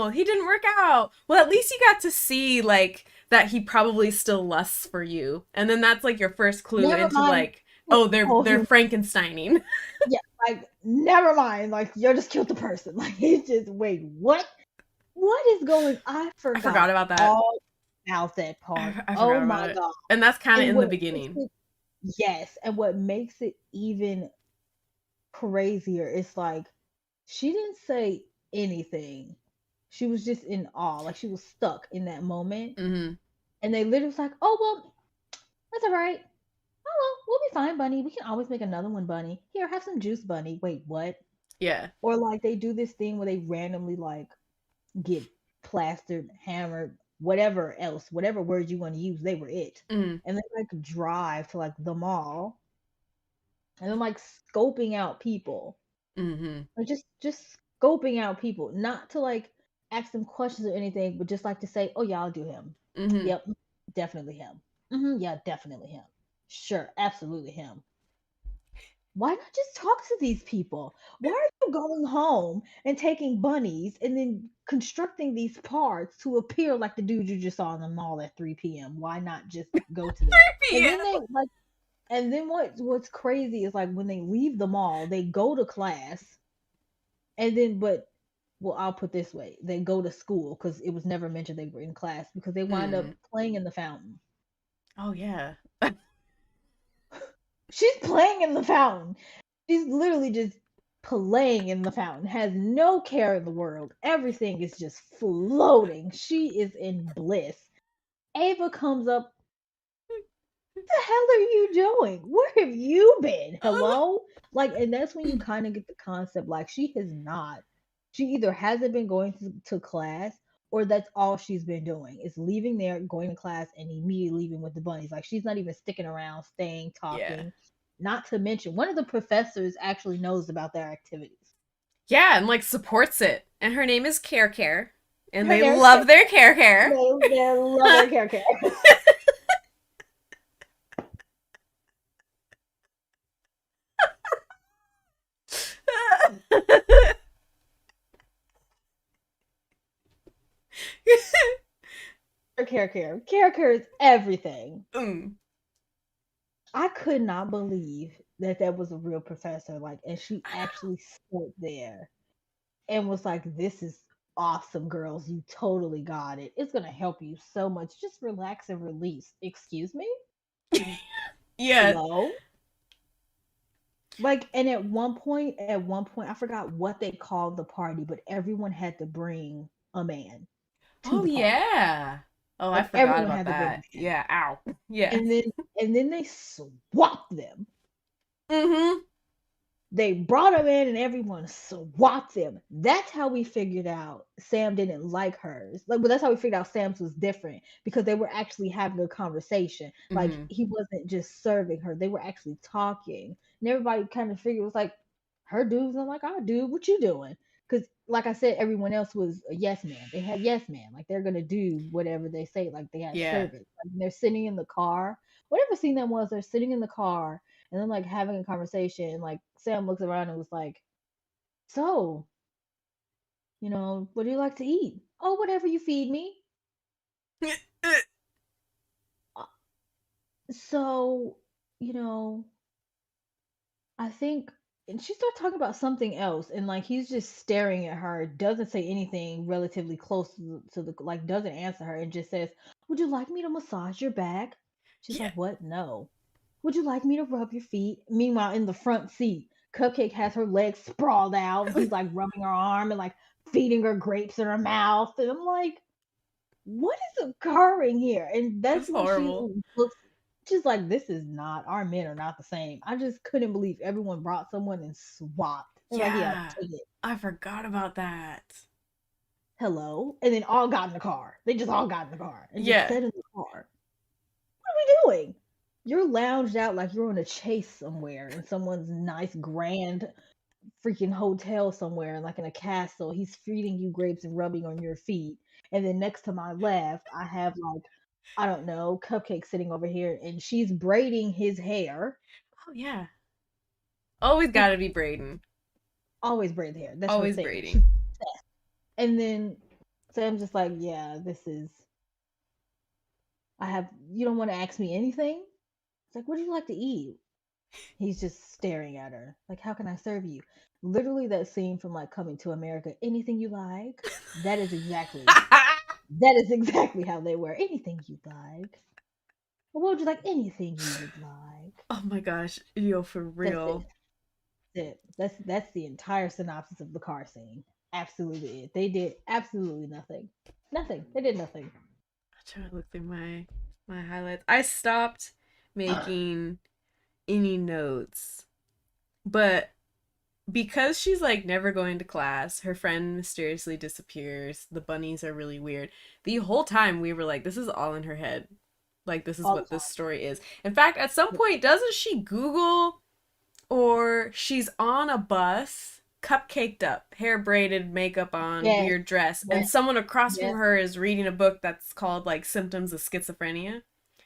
no, he didn't work out." Well, at least you got to see like that he probably still lusts for you. And then that's like your first clue Never into mind. like, oh, Oh, they're Frankensteining. yeah, like never mind. Like you just killed the person. Like it's just wait, what? What is going? I I forgot forgot about that. all about that part. I Oh forgot about my it. god! And that's kind of And in the what makes beginning. it yes, and what makes it even crazier is like she didn't say anything. She was just in awe, like she was stuck in that moment. Hmm. And they literally was like, "Oh well, that's all right. Oh well, we'll be fine, Bunny. We can always make another one, Bunny. Here, have some juice, Bunny." Wait, what? Yeah. Or like they do this thing where they randomly like get plastered, hammered, whatever else, whatever words you want to use, they were it. Hmm. And they like drive to like the mall and then like scoping out people. Hmm. Like just scoping out people. Not to like ask them questions or anything, but just like to say, "Oh yeah, I'll do him. Hmm. Yep, definitely him. Yeah, definitely him. Sure, absolutely him." Why not just talk to these people? Why are you going home and taking bunnies and then constructing these parts to appear like the dude you just saw in the mall at 3 p.m.? Why not just go to them? And then Yeah. they like, and then what's crazy is like when they leave the mall, they go to class, and then but well, I'll put this way: they go to school because it was never mentioned they were in class because they wind up Mm. playing in the fountain. Oh yeah. She's playing in the fountain. She's literally just playing in the fountain, has no care in the world. Everything is just floating. She is in bliss. Ava comes up. What the hell are you doing? Where have you been? Hello? Like, and that's when you kind of get the concept. Like, she has not. She either hasn't been going to class or that's all she's been doing is leaving there, going to class, and immediately leaving with the bunnies. Like, she's not even sticking around, staying, Yeah. talking. Not to mention, one of the professors actually knows about their activities. Yeah, and like supports it. And her name is Care Care. And Her they name is love their Care Care. they love their character. Her character. Character is everything. Mm. I could not believe that that was a real professor. Like, and she I actually stood there and was like, "This is awesome, girls. You totally got it. It's gonna help you so much. Just relax and release." Excuse me? know. Yeah. Hello? Like, and at one point, I forgot what they called the party, but everyone had to bring a man to Oh the party. yeah. Oh, I Like forgot everyone about had to bring that. a man. Yeah. Ow. Yeah. And then they swapped them. Mm-hmm. They brought him in and everyone swapped him. That's how we figured out Sam didn't like hers. Like, but that's how we figured out Sam's was different because they were actually having a conversation. Like, Mm-hmm. he wasn't just serving her; they were actually talking. And everybody kind of figured it was like her dudes. I'm like, our dude, what you doing? Because, like I said, everyone else was a yes man. They had yes man. Like they're gonna do whatever they say. Like they had Yeah. servants. Like they're sitting in the car. Whatever scene that was, they're sitting in the car and then like having a conversation, and like Sam looks around and was like, "So, what do you like to eat? Oh, whatever you feed me." Uh, So, you know, I think, and she starts talking about something else, and like he's just staring at her, doesn't say anything relatively close to the, like, doesn't answer her, and just says, "Would you like me to massage your back?" She's Yeah. like, "What? No." "Would you like me to rub your feet?" Meanwhile, in the front seat, Cupcake has her legs sprawled out. He's like rubbing her arm and like feeding her grapes in her mouth, and I'm like, what is occurring here? And that's It's when she horrible. looks, she's like, this is not, our men are not the same. I just couldn't believe everyone brought someone and swapped. They're like, yeah, Yeah. take it. I forgot about that. Hello. And then all got in the car. They just all got in the car and just Yeah. sat in the car. What are we doing? You're lounged out like you're on a chase somewhere in someone's nice, grand freaking hotel somewhere, like in a castle. He's feeding you grapes and rubbing on your feet. And then next to my left, I have like, I don't know, Cupcake sitting over here, and she's braiding his hair. Oh yeah. Always Like, gotta be Braden. always braid the hair. That's her Always thing. braiding. And then Sam's just like, yeah, this is. I have. You don't want to ask me anything. It's like, what do you like to eat? He's just staring at her. Like, how can I serve you? Literally that scene from like Coming to America. Anything you like. That is exactly. That is exactly how they were. Anything you'd like. What would you like? Anything you would like. Oh my gosh. Yo, for That's it. real. That's it. That's the entire synopsis of the car scene. Absolutely it. They did absolutely nothing. Nothing. They did nothing. I'm trying to look through my highlights. I stopped making any notes. But because she's like never going to class, her friend mysteriously disappears, the bunnies are really weird. The whole time we were like, this is all in her head. Like, this is All the what this story is. In fact, at some point, doesn't she Google, or she's on a bus, cupcaked up, hair braided, makeup on, yes, weird dress, and yes, someone across from yes, her is reading a book that's called like Symptoms of Schizophrenia.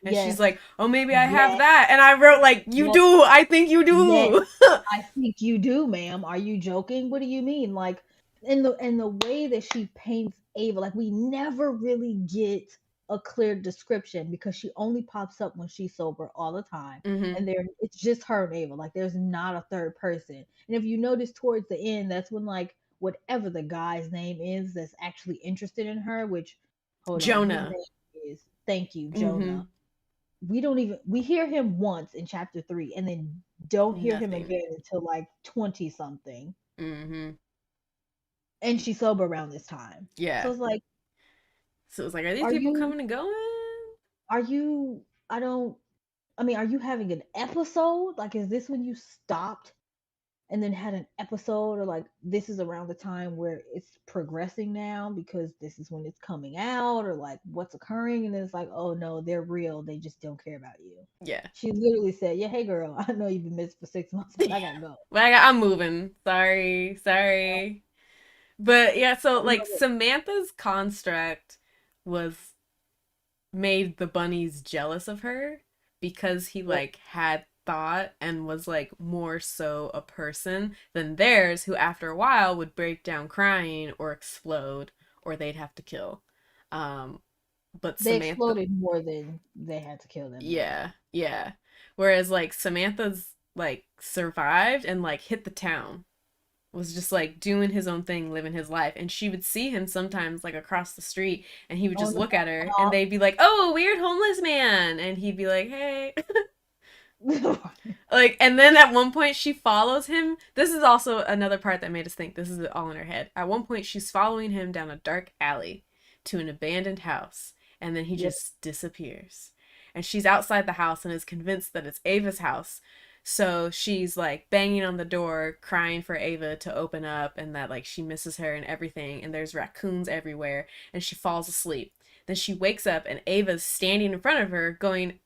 And she's yes, like, oh, maybe I have yes, that. And I wrote, like, you yes, do. I think you yes. do. I think you do, ma'am. Are you joking? What do you mean? Like, in the way that she paints Ava, like we never really get a clear description because she only pops up when she's sober all the time. hmm And there it's just her and Ava. Like there's not a third person. And if you notice towards the end, that's when like whatever the guy's name is that's actually interested in her, which hold on, his Jonah. name is, thank you, Jonah. hmm We hear him once in chapter 3 and then don't hear him Nothing. again until like 20 something, hmm and she's sober around this time. So Yeah. it's like, So it was like, are these are people you coming and going? are you I don't I mean, are you having an episode? Like, is this when you stopped and then had an episode, or like this is around the time where it's progressing now because this is when it's coming out, or like what's occurring? And then it's like, oh no, they're real. They just don't care about you. Yeah. She literally said, yeah, hey girl, I know you've been missing for 6 months, but I gotta go. But I'm moving. Sorry. Sorry. But yeah, so You like know, Samantha's construct was made the bunnies jealous of her because he yeah, like had thought and was like more so a person than theirs, who after a while would break down crying or explode or they'd have to kill. Um but they Samantha, exploded more than they had to kill them. Yeah, yeah, yeah. Whereas like Samantha's like survived and like hit the town, was just like doing his own thing, living his life. And she would see him sometimes like across the street and he would on just the look at her and top. they'd be like, oh, a weird homeless man. And he'd be like, hey. Like, and then at one point she follows him. This is also another part that made us think this is all in her head. At one point she's following him down a dark alley to an abandoned house, and then he Yep, just disappears. And she's outside the house and is convinced that it's Ava's house. So she's like banging on the door, crying for Ava to open up and that like she misses her and everything. And there's raccoons everywhere, and she falls asleep. Then she wakes up and Ava's standing in front of her going,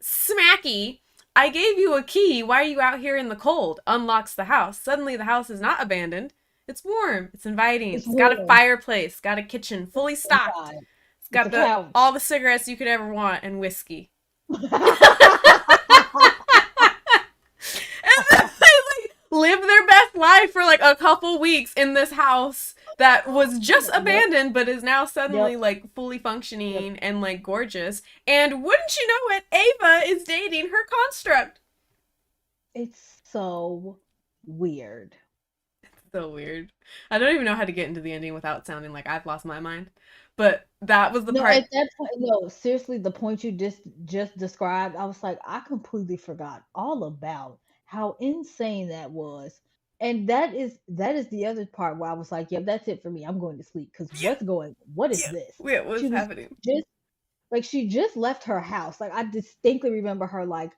Smacky, I gave you a key. Why are you out here in the cold? Unlocks the house. Suddenly the house is not abandoned. It's warm. It's inviting. it's It's got a warm fireplace. Got a kitchen fully stocked. inside. It's It's a got the couch. all the cigarettes you could ever want and whiskey. life for like a couple weeks in this house that was just Yep, abandoned but is now yep, suddenly like fully yep. functioning and like gorgeous. And wouldn't you know it, Ava is dating her construct. It's so weird. So weird. I don't even know how to get into the ending without sounding like I've lost my mind. But that was the No, part. at that point, no, seriously, the point you just described, I was like, I completely forgot all about how insane that was. And that is the other part where I was like, yeah, that's it for me. I'm going to sleep because what is Yeah. this? Wait, She what's was happening? just like she just left her house. Like I distinctly remember her like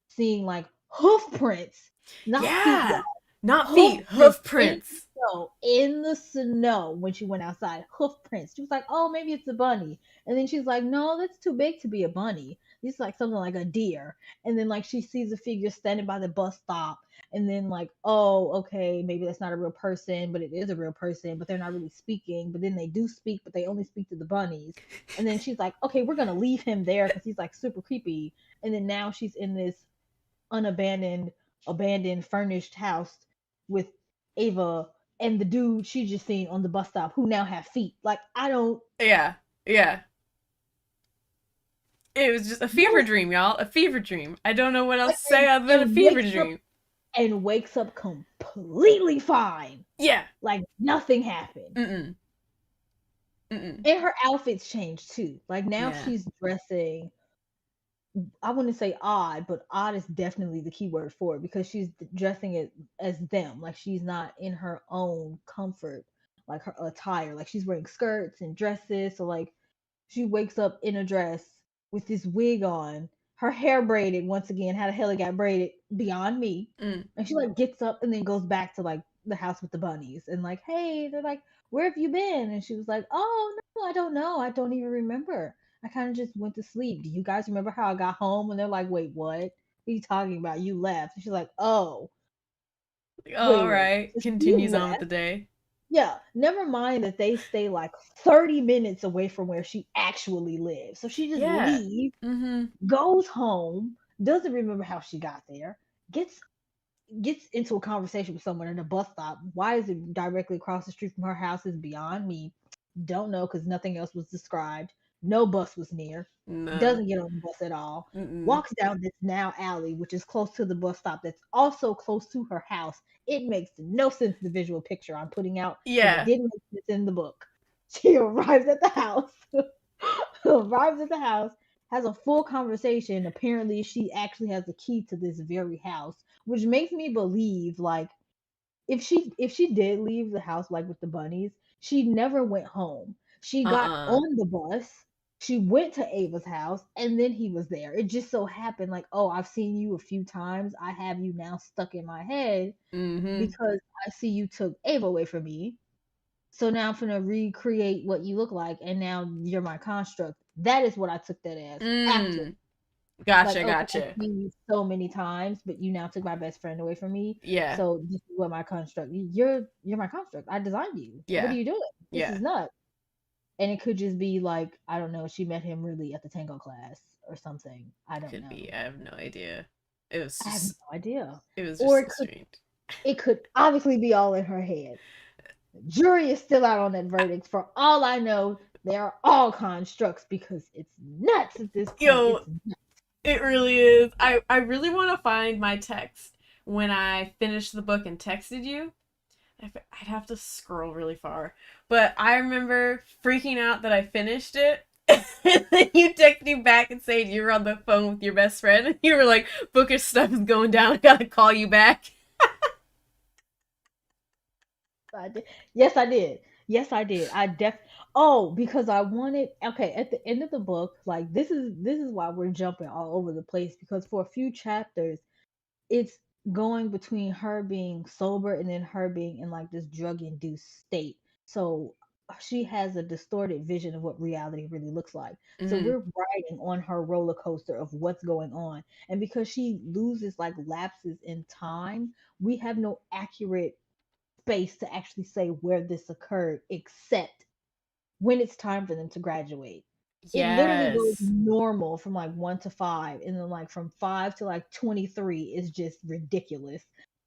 seeing like hoof prints, not feet, Yeah. y'all. Not Hoof feet, prints hoof in the prints. snow, in the snow when she went outside. Hoof prints. She was like, "Oh, maybe it's a bunny," and then she's like, "No, that's too big to be a bunny. It's like something like a deer." And then like she sees a figure standing by the bus stop, and then like, "Oh, okay, maybe that's not a real person, but it is a real person, but they're not really speaking. But then they do speak, but they only speak to the bunnies." And then she's like, "Okay, we're gonna leave him there because he's like super creepy." And then now she's in this unabandoned, abandoned, furnished house with Ava and the dude she just seen on the bus stop who now have feet. Like I don't Yeah. Yeah. It was just a fever what dream, y'all. A fever dream. I don't know what else like to say other than a and fever wakes up dream. and wakes up completely fine. Yeah. Like nothing happened. Mm-mm. Mm-mm. And her outfits changed too. Like now Yeah. she's dressing, I wouldn't say odd, but odd is definitely the key word for it because she's dressing it as them. Like she's not in her own comfort, like her attire. Like she's wearing skirts and dresses. So like she wakes up in a dress with this wig on, her hair braided once again. How the hell it got braided beyond me. Mm. And she like gets up and then goes back to like the house with the bunnies and like, hey, they're like, where have you been? And she was like, oh no, I don't know. I don't even remember. I kind of just went to sleep. Do you guys remember how I got home? And they're like, wait, what? What are you talking about? You left. And she's like, oh, All wait. right. So she Continues on with the left. day. Yeah, never mind that they stay like 30 minutes away from where she actually lives. So she just Yeah. leaves, Mm-hmm. goes home, doesn't remember how she got there, gets into a conversation with someone at a bus stop. Why is it directly across the street from her house is beyond me. Don't know because nothing else was described. No bus was near. No. Doesn't get on the bus at all. Mm-mm. Walks down this now alley, which is close to the bus stop, that's also close to her house. It makes no sense, the visual picture I'm putting out, because it Yeah. didn't make sense in the book. She arrives at the house, arrives at the house, has a full conversation. Apparently, she actually has the key to this very house, which makes me believe like if she did leave the house like with the bunnies, she never went home. She got Uh-uh. on the bus, she went to Ava's house, and then he was there. It just so happened like, oh, I've seen you a few times. I have you now stuck in my head Mm-hmm. because I see you took Ava away from me. So now I'm gonna recreate what you look like, and now you're my construct. That is what I took that as. After Mm. like, Gotcha, okay, I've gotcha. seen you so many times, but you now took my best friend away from me. Yeah. So this is what my construct. You're my construct. I designed you. What are Yeah. you doing? This Yeah. is nuts. And it could just be like, I don't know, she met him really at the tango class or something. I don't Could be. know. I have no idea. It was I have no just idea. it was Or just it so could strange. it could obviously be all in her head. Jury is still out on that verdict. For all I know, they are all constructs because it's nuts at this point. Yo, It's nuts. it really is. I really want to find my text when I finished the book and texted you. I'd have to scroll really far. But I remember freaking out that I finished it. And then you texted me back and said you were on the phone with your best friend. And you were like, bookish stuff is going down. I gotta call you back. I did. Yes, I did. Yes, I did. Oh, because I wanted okay, at the end of the book, like this is why we're jumping all over the place because for a few chapters it's going between her being sober and then her being in like this drug induced state. So she has a distorted vision of what reality really looks like. So Mm-hmm. we're riding on her roller coaster of what's going on. And because she loses like lapses in time, we have no accurate space to actually say where this occurred, except when it's time for them to graduate. It literally goes Yes. normal from like 1 to 5, and then like from 5 to like 23 is just ridiculous.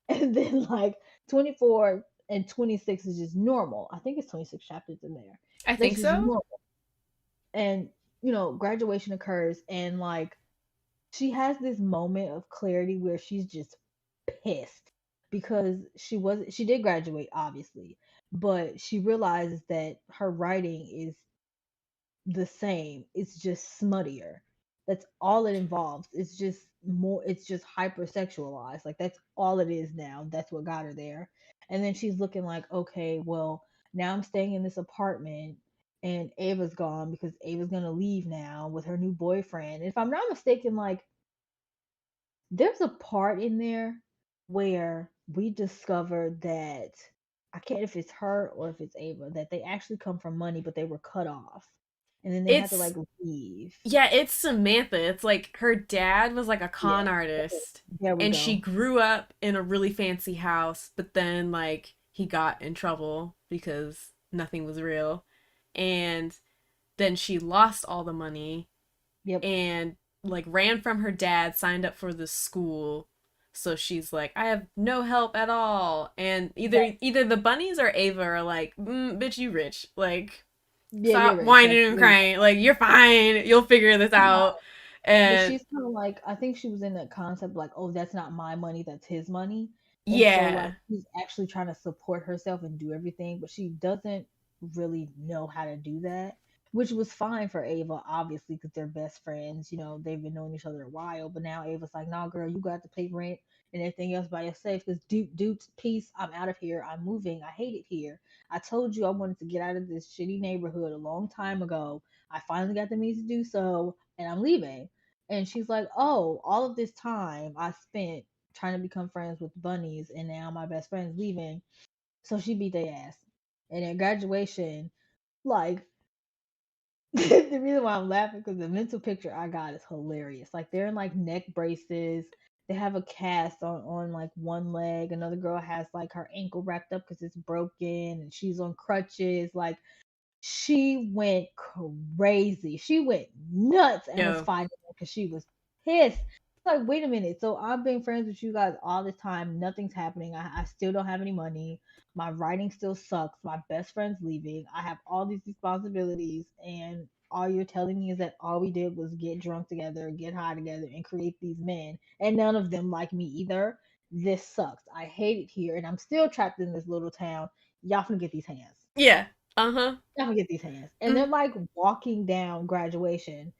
And then like 24 and 26 is just normal. I think it's 26 chapters in there. I That's think just so. normal. And graduation occurs, and like she has this moment of clarity where she's just pissed because she did graduate obviously, but she realizes that her writing is the same. It's just smuttier. That's all it involves. It's just hypersexualized. Like that's all it is now. That's what got her there. And then she's looking like, okay, well, now I'm staying in this apartment and Ava's gone because Ava's gonna leave now with her new boyfriend. And if I'm not mistaken, like there's a part in there where we discovered that I can't if it's her or if it's Ava, that they actually come from money, but they were cut off. And then they had to It's like leave. Yeah, it's Samantha. It's like her dad was like a Yeah. con Okay. artist There we and she go. grew up in a really fancy house, but then like he got in trouble because nothing was real. And then she lost all the money Yep. and like ran from her dad, signed up for this school. So she's like, I have no help at all. And That, either the bunnies or Ava are like, bitch, you rich. Like, yeah, you're stop rich. Like whining and leave. crying. Like, you're fine. You'll figure this out. But And she's kind of like, I think she was in that concept like, oh, that's not my money, that's his money. And so like yeah, she's actually trying to support herself and do everything, but she doesn't really know how to do that, which was fine for Ava, obviously, because they're best friends. They've been knowing each other a while, but now Ava's like, nah, girl, you got to pay rent and everything else by yourself. Because dude's peace, I'm out of here. I'm moving. I hate it here. I told you I wanted to get out of this shitty neighborhood a long time ago. I finally got the means to do so, and I'm leaving. And she's like, oh, all of this time I spent trying to become friends with bunnies, and now my best friend's leaving. So she beat their ass. And at graduation, like, the reason why I'm laughing because the mental picture I got is hilarious. Like, they're in like neck braces. They have a cast on like one leg. Another girl has like her ankle wrapped up because it's broken, and she's on crutches. Like, she went crazy. She went nuts and was yo, fighting because she was pissed. Like, wait a minute. So I've been friends with you guys all this time. Nothing's happening. I still don't have any money. My writing still sucks. My best friend's leaving. I have all these responsibilities. And all you're telling me is that all we did was get drunk together, get high together, and create these men. And none of them like me either. This sucks. I hate it here. And I'm still trapped in this little town. Y'all finna get these hands. yeah, uh huh, Never get these hands. And they're mm, like walking down graduation.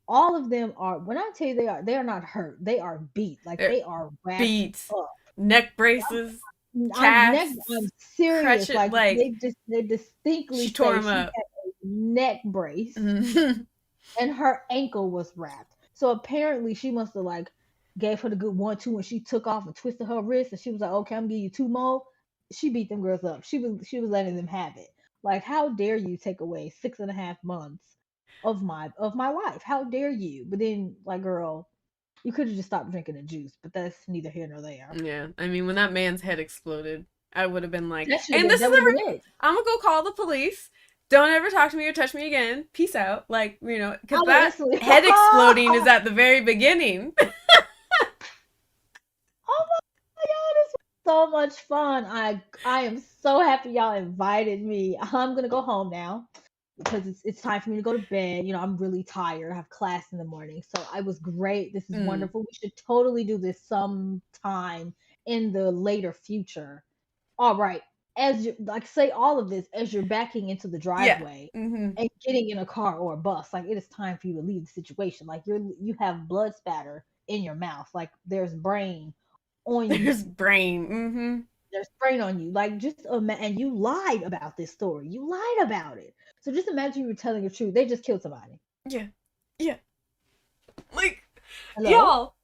All of them are, when I tell you they are not hurt, they are beat. Like er, they are wrapped beats, up. neck braces, I'm casts, serious. crutches. Like Like they distinctly she tore say him she up. had a neck brace Mhm. and her ankle was wrapped. So apparently she must have like gave her the good 1-2 and she took off and twisted her wrist and she was like, okay, I'm gonna give you two more. She beat them girls up. She was letting them have it. Like, how dare you take away 6.5 months of my life? How dare you? But then, like, girl, you could have just stopped drinking the juice, but that's neither here nor there. Yeah, I mean, when that man's head exploded, I would have been like, and this That is would have the been it. I'm gonna go call the police. Don't ever talk to me or touch me again. Peace out. Like, I because would that instantly head exploding is at the very beginning. oh my god, this was so much fun. I am so happy y'all invited me. I'm gonna go home now because it's time for me to go to bed. I'm really tired. I have class in the morning. So I was great. This is Mm, wonderful. We should totally do this sometime in the later future. All right. As you like say all of this as you're backing into the yeah. driveway Mm-hmm. and getting in a car or a bus, like it is time for you to leave the situation. Like you have blood spatter in your mouth. Like there's brain on There's you. brain. Mm-hmm. There's brain on you. Like just and you lied about this story. You lied about it. So just imagine you were telling the truth. They just killed somebody. Yeah. Yeah. Like, Hello? y'all.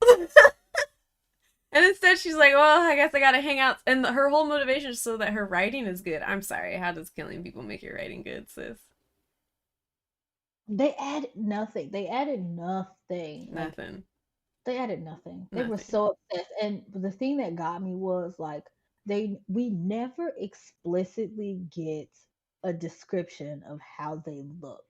And instead, she's like, "Well, I guess I gotta hang out." And her whole motivation is so that her writing is good. I'm sorry. How does killing people make your writing good, sis? They added nothing. They added nothing. Like Nothing. they added nothing. They were Nothing. so obsessed. And the thing that got me was like we never explicitly get a description of how they look.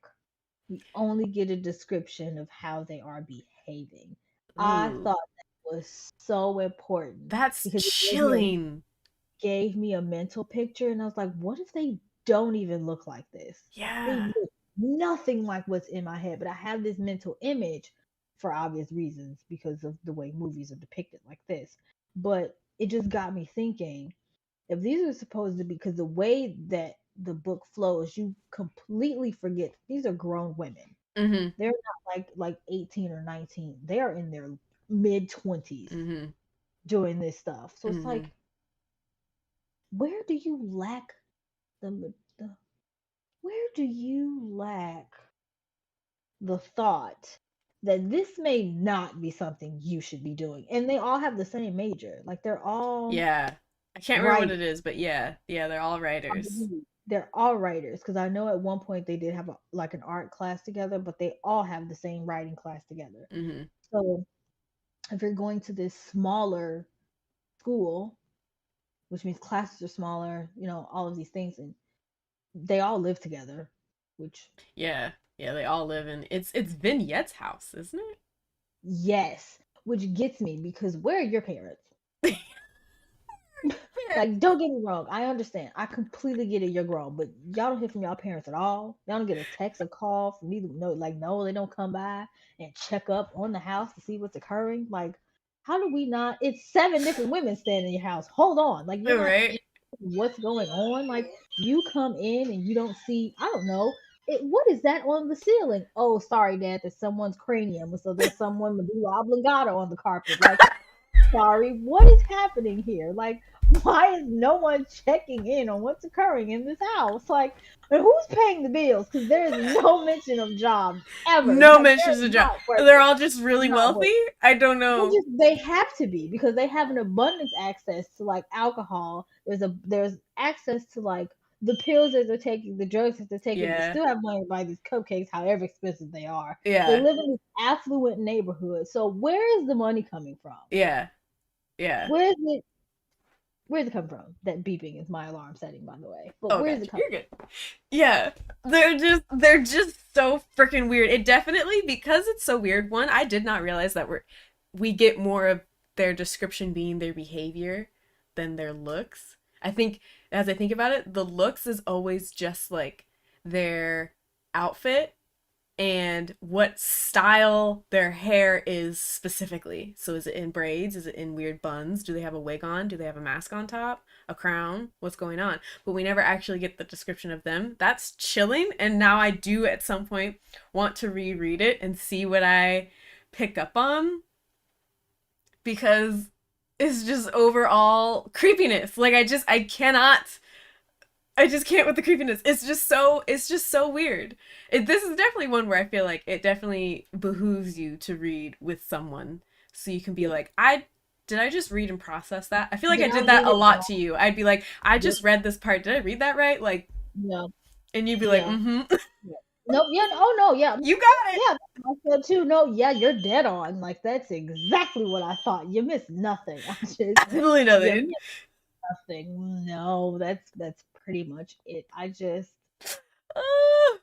We only get a description of how they are behaving. I Ooh. thought was so important That's because chilling. gave me a mental picture, and I was like, what if they don't even look like this? They Yeah. look nothing like what's in my head, but I have this mental image for obvious reasons because of the way movies are depicted like this. But it just got me thinking, if these are supposed to be, because the way that the book flows, you completely forget these are grown women. Mm-hmm. They're not like 18 or 19. They are in their mid 20s Mm-hmm. doing this stuff. So it's Mm-hmm. like, where do you lack the where do you lack the thought that this may not be something you should be doing? And they all have the same major. Like they're all Yeah. I can't remember what writers. it is, but yeah. Yeah, they're all I writers. believe they're all writers because I know at one point they did have like an art class together, but they all have the same writing class together. Mm-hmm. So if you're going to this smaller school, which means classes are smaller, all of these things, and they all live together, which Yeah. Yeah, they all live in it's Vignette's house, isn't yes, which gets me because where are your parents? it? Like, don't get me wrong, I understand. I completely get it. You're grown, but y'all don't hear from y'all parents at all. Y'all don't get a text or call from either. No, like, no, they don't come by and check up on the house to see what's occurring. Like, how do we not? It's seven different women staying in your house. Hold on, like, you're All not right. in what's going on. Like, you come in and you don't see. I don't know. What is that on the ceiling? Oh, sorry, Dad. There's someone's cranium. So there's someone medulla oblongata on the carpet. Like, sorry, what is happening here? Like, why is no one checking in on what's occurring in this house? Like, and who's paying the bills? Because there is no mention of jobs ever. No Like, they're mentions of job. not They're working. all just really Not working. wealthy? I don't Well, know. just they have to be because they have an abundance access to like alcohol. There's access to like the pills that they're taking, the drugs that they're taking. They Yeah. still have money to buy these cupcakes, however expensive they are. They Yeah. live in this affluent neighborhood. So where is the money coming from? Yeah. Yeah. Where is it? Where's it come from? That beeping is my alarm setting, by the way. But Oh, where's gotcha. it come You're good. Yeah. They're just so freaking weird. It definitely because it's so weird. One, I did not realize that we get more of their description being their behavior than their looks. I think as I think about it, the looks is always just like their outfit and what style their hair is specifically. So is it in braids? Is it in weird buns? Do they have a wig on? Do they have a mask on top? A crown? What's going on? But we never actually get the description of them. That's chilling. And now I do at some point want to reread it and see what I pick up on because it's just overall creepiness. Like I just can't with the creepiness. It's just so weird. This is definitely one where I feel like it definitely behooves you to read with someone so you can be from? like, I just read and process that. I feel like Did I I did that read a it lot wrong? to you. I'd be like, I Yeah, just read this part. Did I read that right? Like, yeah, and you'd be like, yeah, mm-hmm. yeah. No, yeah, oh no, yeah, You got it. yeah. I said too. No, yeah, you're dead on. Like that's exactly what I thought. You missed nothing. Absolutely You nothing. missed nothing. No, that's pretty much it. Uh,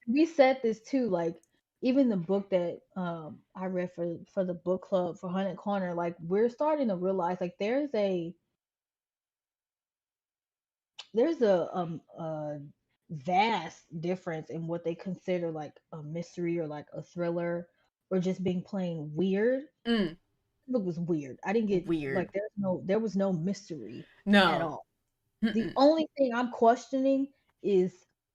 We said this too. Like even the book that I read for the book club for Hunted Corner. Like we're starting to realize like there's a vast difference in what they consider like a mystery or like a thriller or just being plain weird. mm, The book was weird. I didn't get weird. like there was no mystery at No. all. The Mm-mm. only thing I'm questioning is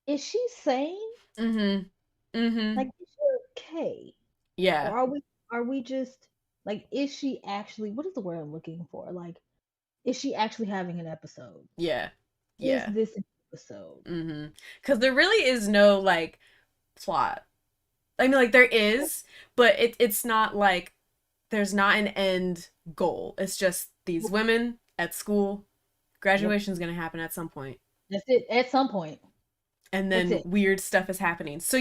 she sane? Mm-hmm. Mm-hmm. Like is she okay? Yeah. Or are we just like is she actually what is the word I'm looking for? Like is she actually having an episode? Yeah. Is Yeah. this an episode? Mm-hmm. Because there really is no like plot. I mean, like there is, but it's not like there's not an end goal. It's just these women at school. Yep. Graduation's gonna happen at some point, That's it. At some point. and That's then it. weird stuff is happening. So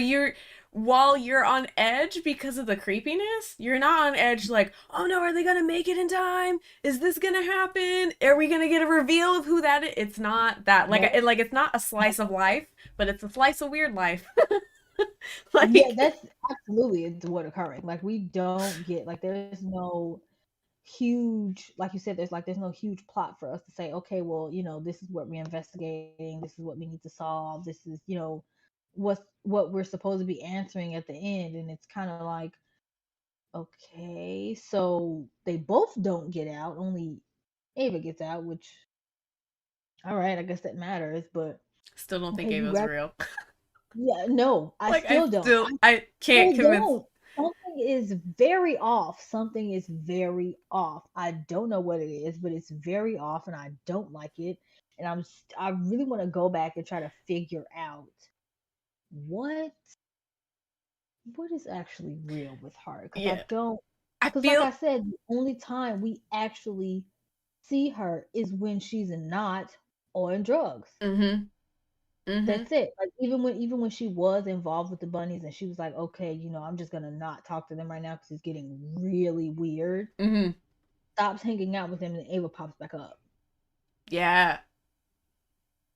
while you're on edge because of the creepiness, you're not on edge like, oh no, are they gonna make it in time? Is this gonna happen? Are we gonna get a reveal of who that is? It's not that like Nope. it's not a slice of life, but it's a slice of weird life. Yeah, Like that's absolutely it's what occurring. Like we don't get like there's no huge, like you said, there's no huge plot for us to say, okay, well, this is what we're investigating, this is what we need to solve, this is, what we're supposed to be answering at the end. And it's kind of like, okay, so they both don't get out, only Ava gets out, which, all right, I guess that matters, but Still don't think okay, Ava's real. yeah, no, I Like still don't. I can't Still convince. don't. Something is very off. Something is very off. I don't know what it is, but it's very off, and I don't like it. And I really want to go back and try to figure out what what is actually real with her, because I Yeah. don't. I Because like feel I said, the only time we actually see her is when she's not on drugs. mhm. Mhm. That's it. Like even when she was involved with the bunnies and she was like, okay, I'm just gonna not talk to them right now because it's getting really weird. Mhm. Stops hanging out with them and Ava pops back up. Yeah.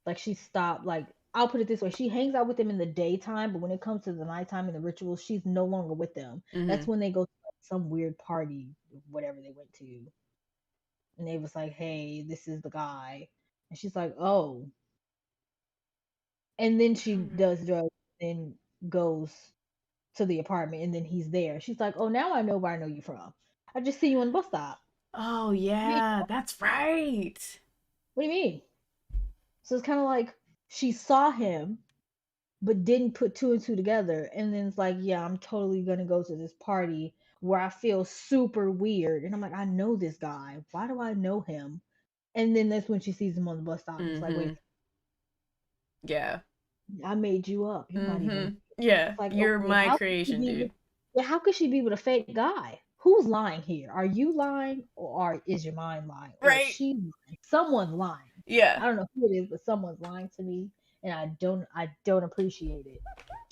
Like she stopped. Like I'll put it this way: she hangs out with them in the daytime, but when it comes to the nighttime and the rituals, she's no longer with them. That's Mhm. when they go to like, some weird party, whatever they went to, and Ava's like, hey, this is the guy, and she's like, oh, and then she does drugs and goes to the apartment and then he's there. She's like, oh, now I know where I know you from. I just see you on the bus stop. Oh What do you yeah, that's right. what do you mean? So it's kind of like she saw him but didn't put two and two together. And then it's like, yeah, I'm totally going to go to this party where I feel super weird. And I'm like, I know this guy. Why do I know him? And then that's when she sees him on the bus stop. And it's like, wait, Mhm. Yeah. I made you up. You're not even. Mhm. Yeah. It's like, You're okay, my how could she creation, be with? dude. Yeah, how could she be with a fake guy? Who's lying here? Are you lying, or is your mind lying, or is Right? she lying? Someone's lying. Yeah. I don't know who it is, but someone's lying to me, and I don't appreciate it.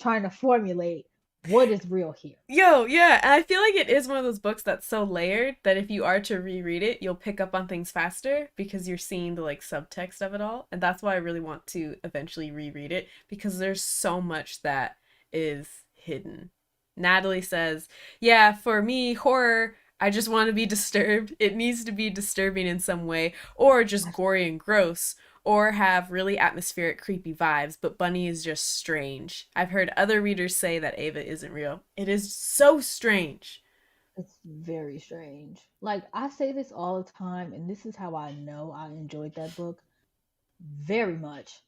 Trying to formulate what is real here. Yo, yeah, and I feel like it is one of those books that's so layered that if you are to reread it, you'll pick up on things faster because you're seeing the like subtext of it all. And that's why I really want to eventually reread it because there's so much that is hidden. Natalie says, "Yeah, for me, horror, I just want to be disturbed. It needs to be disturbing in some way or just gory and gross." Or have really atmospheric, creepy vibes, but Bunny is just strange. I've heard other readers say that Ava isn't real. It is so strange. It's very strange. Like I say this all the time, and this is how I know I enjoyed that book very much.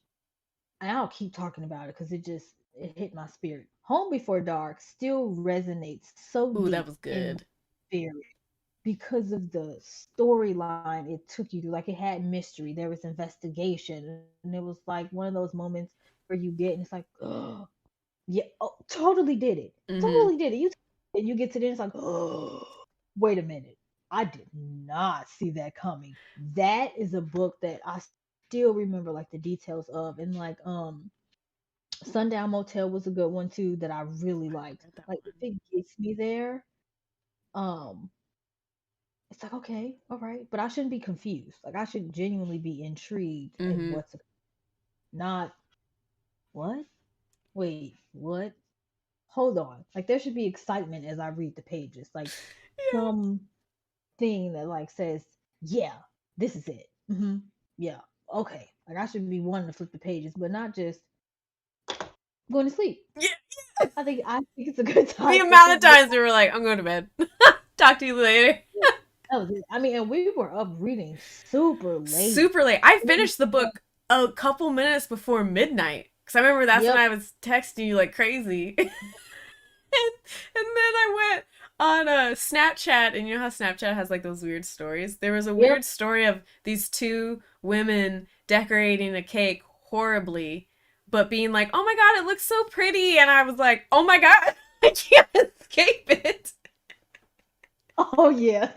And I'll keep talking about it because it hit my spirit. Home Before Dark still resonates so Ooh, that deep was in my good. spirit because of the storyline it took you through. Like it had mystery, there was investigation, and it was like one of those moments where you get and it's like, oh yeah, oh, Mm-hmm. totally did it. And you get to the end, it's like, oh, wait a minute, I did not see that coming. That is a book that I still remember like the details of, and like Sundown Motel was a good one too that I really liked. Read that Like if one. it gets me there, um, it's like okay, all right, but I shouldn't be confused. Like I should genuinely be intrigued in Mm-hmm. not what? Wait, what? Hold on. Like there should be excitement as I read the pages. Like Yeah. some thing that like says, yeah, this is it. Yeah, okay. Like I should be wanting to flip the pages, but not just going to sleep. Yeah. I think it's a good The time to amount of just go. times they were like, I'm going to bed. Talk to you later. That was it. I mean, and we were up reading super late. Super late. I finished the book a couple minutes before midnight. Because I remember that's when Yep. I was texting you like crazy. And then I went on a Snapchat, and you know how Snapchat has like those weird stories? There was a Yep. weird story of these two women decorating a cake horribly, but being like, oh my god, it looks so pretty. And I was like, oh my god, I can't escape it. Oh yeah.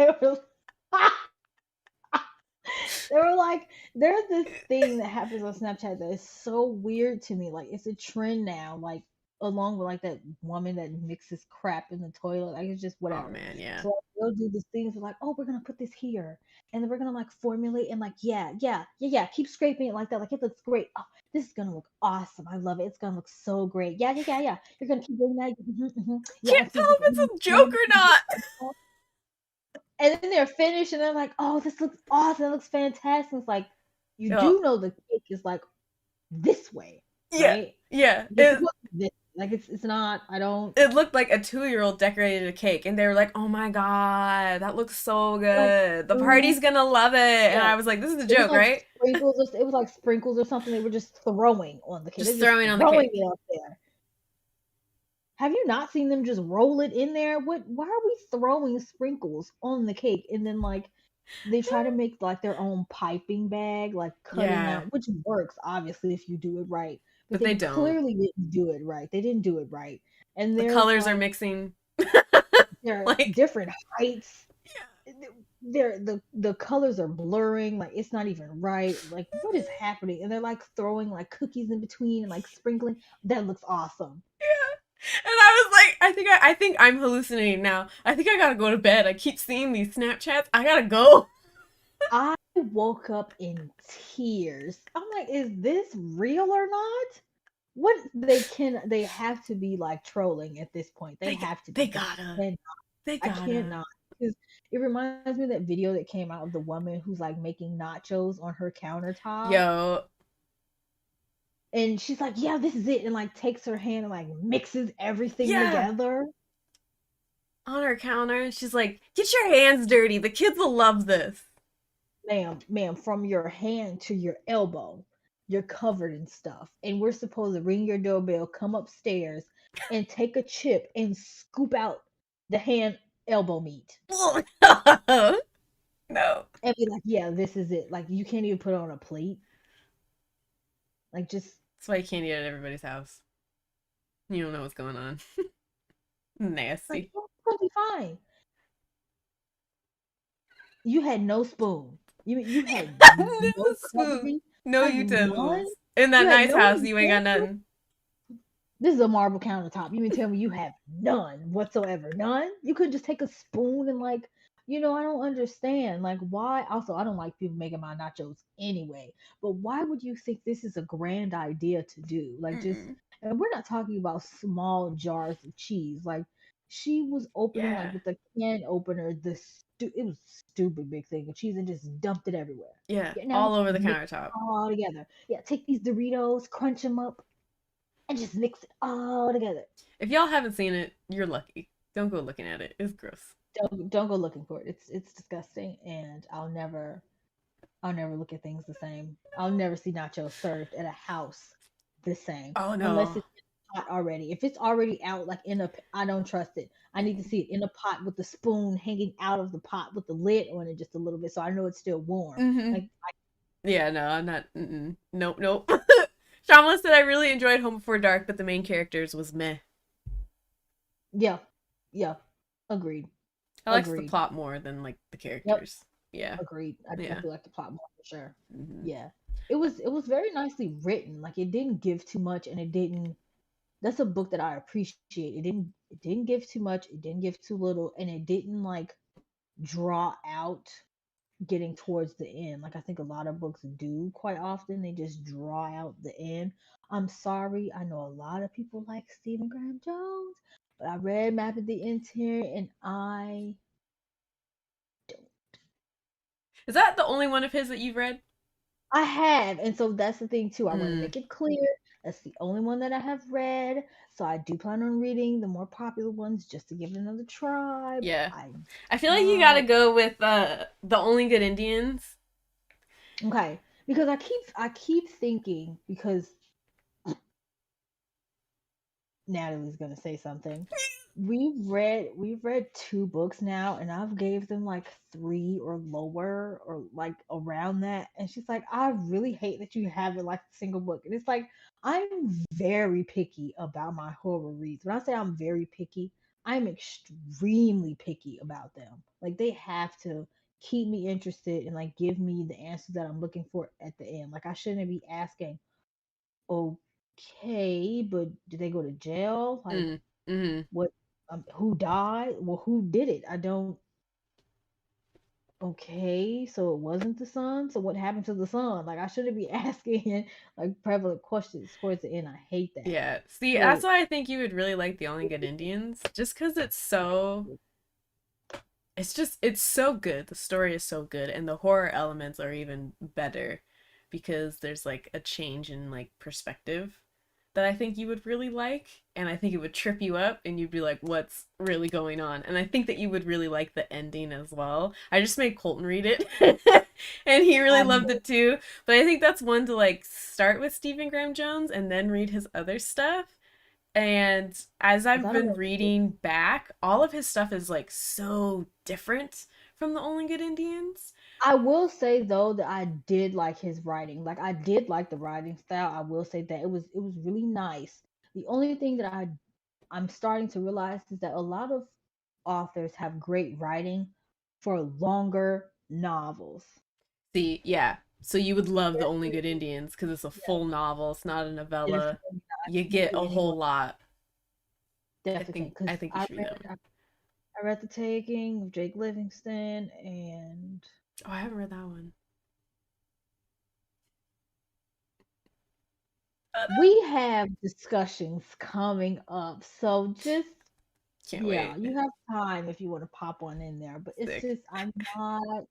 They were like, there's this thing that happens on Snapchat that is so weird to me. Like, it's a trend now. Like, along with like that woman that mixes crap in the toilet. Like, it's just Oh whatever. man, yeah. So like, they'll do these things like, oh, we're gonna put this here, and then we're gonna like formulate and like, yeah, yeah, yeah, yeah. Keep scraping it like that. Like, it looks great. Oh, this is gonna look awesome. I love it. It's gonna look so great. Yeah, yeah, yeah, yeah. You're gonna keep doing that. Yeah, Can't and tell see, if it's a joke or not. And then they're finished, and they're like, "Oh, this looks awesome. It looks fantastic." It's like, you Yeah, do know the cake is like this way, yeah, right? yeah. It's supposed to be this. Like it's not. I don't It looked like a 2-year-old decorated a cake, and they were like, "Oh my god, that looks so like. good. The Ooh, party's gonna love it." And yeah. I was like, "This is a It was joke, like right?" sprinkles. It was like sprinkles or something. They were just throwing on the cake. They're Just just throwing on the throwing cake. it up there. Have you not seen them just roll it in there? What? Why are we throwing sprinkles on the cake and then like they try to make like their own piping bag, like cutting Yeah, out, which works obviously if you do it right. But but they they don't. clearly didn't do it right. They didn't do it right. And The there's colors are like mixing. they're Like, different heights. yeah. They're the colors are blurring, like it's not even right. Like what is happening? And they're like throwing like cookies in between and like sprinkling. That looks awesome. And I was like, I think I'm hallucinating now. I think I gotta go to bed. I keep seeing these Snapchats. I gotta go. I woke up in tears. I'm like, is this real or not? What they have to be like trolling at this point. They They have to they be because gotta. They I gotta. cannot because it reminds me of that video that came out of the woman who's like making nachos on her countertop. Yo, And she's like, yeah, this is it, and like takes her hand and like mixes everything yeah. together. On her counter, she's like, "Get your hands dirty. The kids will love this." Ma'am, from your hand to your elbow, you're covered in stuff. And we're supposed to ring your doorbell, come upstairs, and take a chip and scoop out the hand elbow meat. No. And be like, yeah, this is it. Like you can't even put it on a plate. Like just That's why you can't eat at everybody's house. You don't know what's going on. like Nasty. oh, it's gonna be fine. You had no spoon. You had No no spoon. covering, No like none. utensils. In You that had nice no house, you ain't got utensils. nothing. This is a marble countertop. You mean tell me you have none whatsoever? None? You could just take a spoon and like, I don't understand. Like why also I don't like people making my nachos anyway. But why would you think this is a grand idea to do? Like just Mm-mm. and we're not talking about small jars of cheese. Like she was opening like Yeah. with the can opener it was stupid big thing of cheese and just dumped it everywhere. Yeah. Yeah, now All over the mix it countertop. all together. Yeah, take these Doritos, crunch them up, and just mix it all together. If y'all haven't seen it, you're lucky. Don't go looking at it. It's gross. Don't go looking for it. It's disgusting, and I'll never look at things the same. I'll never see nachos served at a house the same Oh unless no. it's hot already. If it's already out like I don't trust it. I need to see it in a pot with the spoon hanging out of the pot with the lid on it just a little bit so I know it's still warm. Mm-hmm. Like Yeah, no, I'm not. Mm-mm. Nope, nope. Shamla said I really enjoyed Home Before Dark, but the main characters was meh. yeah, yeah, agreed, I liked the agreed. plot more than like the Yep. characters. Yeah, Agreed. I yeah. definitely like the plot more for sure. Hmm. Yeah. It was very nicely written. Like it didn't give too much and it didn't that's a book that I appreciate. It didn't give too much, it didn't give too little, and it didn't like draw out getting towards the end. Like I think a lot of books do quite often. They just draw out the end. I'm sorry, I know a lot of people like Stephen Graham Jones, but I read Map of the Interior and I don't. Is that the only one of his that you've read? I have, and so that's the thing too. I want to Mm, make it clear that's the only one that I have read. So I do plan on reading the more popular ones just to give it another try. But yeah. I I feel like you gotta not go with the Only Good Indians. okay because I keep thinking because Natalie's gonna say something. We've read two books now, and I've gave them like three or lower or like around that. And she's like, I really hate that you haven't liked a single book. And it's like I'm very picky about my horror reads. When I say I'm very picky, I'm extremely picky about them. Like they have to keep me interested and like give me the answers that I'm looking for at the end. Like I shouldn't be asking, okay, but did they go to jail? Like Mm, mm. what who died? Well, who did it? I don't okay, so it wasn't the son. So what happened to the son? Like I shouldn't be asking like prevalent questions towards the end. I hate that. Yeah. See, that's So why I think you would really like the Only Good Indians, just because it's so it's so good. The story is so good, and the horror elements are even better because there's like a change in like perspective that I think you would really like, and I think it would trip you up, and you'd be like, "What's really going on?" And I think that you would really like the ending as well. I just made Colton read it, and he really I loved know, it too. But I think that's one to like start with Stephen Graham Jones and then read his other stuff. And as 'cause I've I don't been know if reading back, all of his stuff is like so different from the Only Good Indians. I will say though that I did like his writing. Like I did like the writing style. I will say that it was really nice. The only thing that I'm starting to realize is that a lot of authors have great writing for longer novels. See, yeah. So you would love the Only Good Definitely, Indians because it's a yeah, full novel. It's not a novella. definitely not You get a getting whole what lot. definitely can't I because think you should read that one. I read The Taking of Jake Livingston and Oh, I haven't read that one. we have discussions coming up. So just Can't yeah, wait. you have time if you want to pop one in there. But it's Sick. just I'm not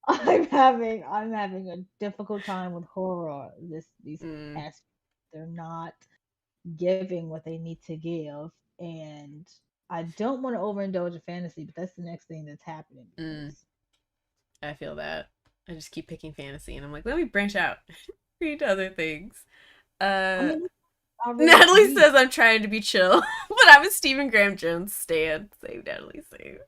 I'm having a difficult time with horror these Mm, past they're not giving what they need to give and I don't want to overindulge in fantasy, but that's the next thing that's happening mm, because I feel that. I just keep picking fantasy, and I'm like, let me branch out, read other things. I Uh, mean I already Natalie read. says I'm trying to be chill, but I'm a Stephen Graham Jones stan. Save Natalie, save.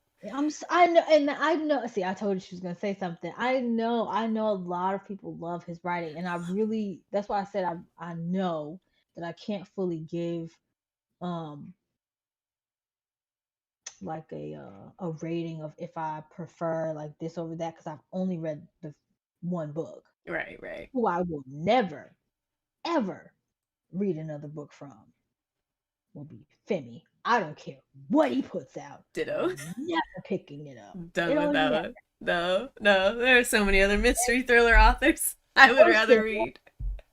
I know, and I know. See, I told you she was gonna say something. I know a lot of people love his writing, and I really. That's why I said I know that I can't fully give um like a rating of if I prefer like this over that because I've only read the one book. Right, right. Who I will never ever read another book from will be Femi. I don't care what he puts out. Ditto. I'm never picking it up. Done with It'll that never. one. No, no. There are so many other mystery thriller authors I would First of rather all, read.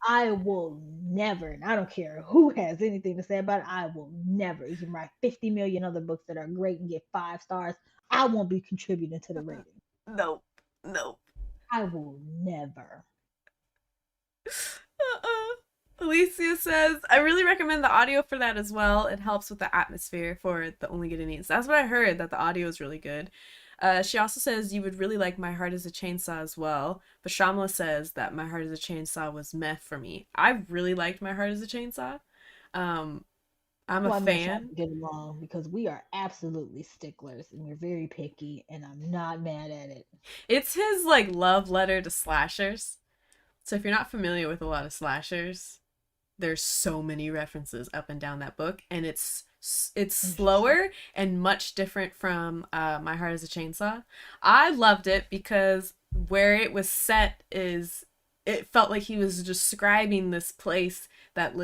I will never, and I don't care who has anything to say about it, I will never. You can write 50 million other books that are great and get 5 stars. I won't be contributing to the rating. Nope. Nope. I will never. Alicia says, I really recommend the audio for that as well. It helps with the atmosphere for the Only Good Indians. That's what I heard, that the audio is really good. She also says you would really like My Heart is a Chainsaw as well. But Shamla says that My Heart is a Chainsaw was meh for me. I really liked My Heart is a Chainsaw. Um, I'm a Well, me and Sean fan. get along because we are absolutely sticklers and we're very picky, and I'm not mad at it. It's his like love letter to slashers. So if you're not familiar with a lot of slashers, there's so many references up and down that book, and it's Interesting. slower and much different from My Heart is a Chainsaw. I loved it because where it was set is it felt like he was describing this place that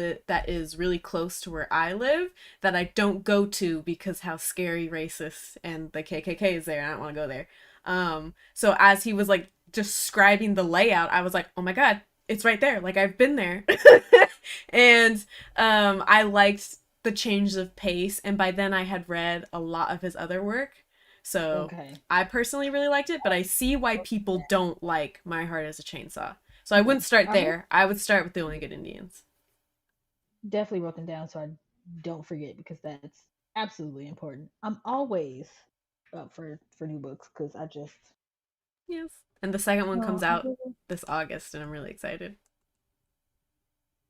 is really close to where I live that I don't go to because how scary, racist, and the KKK is there. I don't want to go there. So as he was like describing the layout, I was like, oh my god, it's right there. Like I've been there. And I liked the change of pace, and by then I had read a lot of his other work, so Okay. I personally really liked it. But I see why people don't like My Heart as a Chainsaw, so I Okay. wouldn't start I wrote, there. I would start with The Only Good Indians. definitely wrote them down so I don't forget because that's absolutely important. I'm always up for new books because I just Yes, and the second one no. comes out this August, and I'm really excited.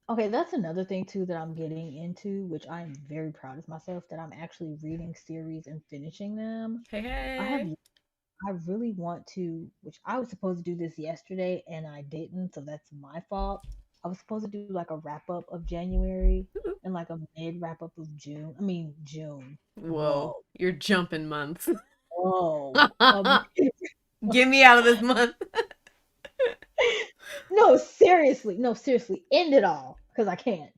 Okay, that's another thing too that I'm getting into, which I am very proud of myself that I'm actually reading series and finishing them. Hey, I have hey. I really want to, which I was supposed to do this yesterday and I didn't, so that's my fault. I was supposed to do like a wrap up of January and like a mid wrap up of June. I mean June. Whoa, Whoa. you're jumping months. Whoa. Get me out of this month. No, seriously. No, seriously. End it all. Because I can't.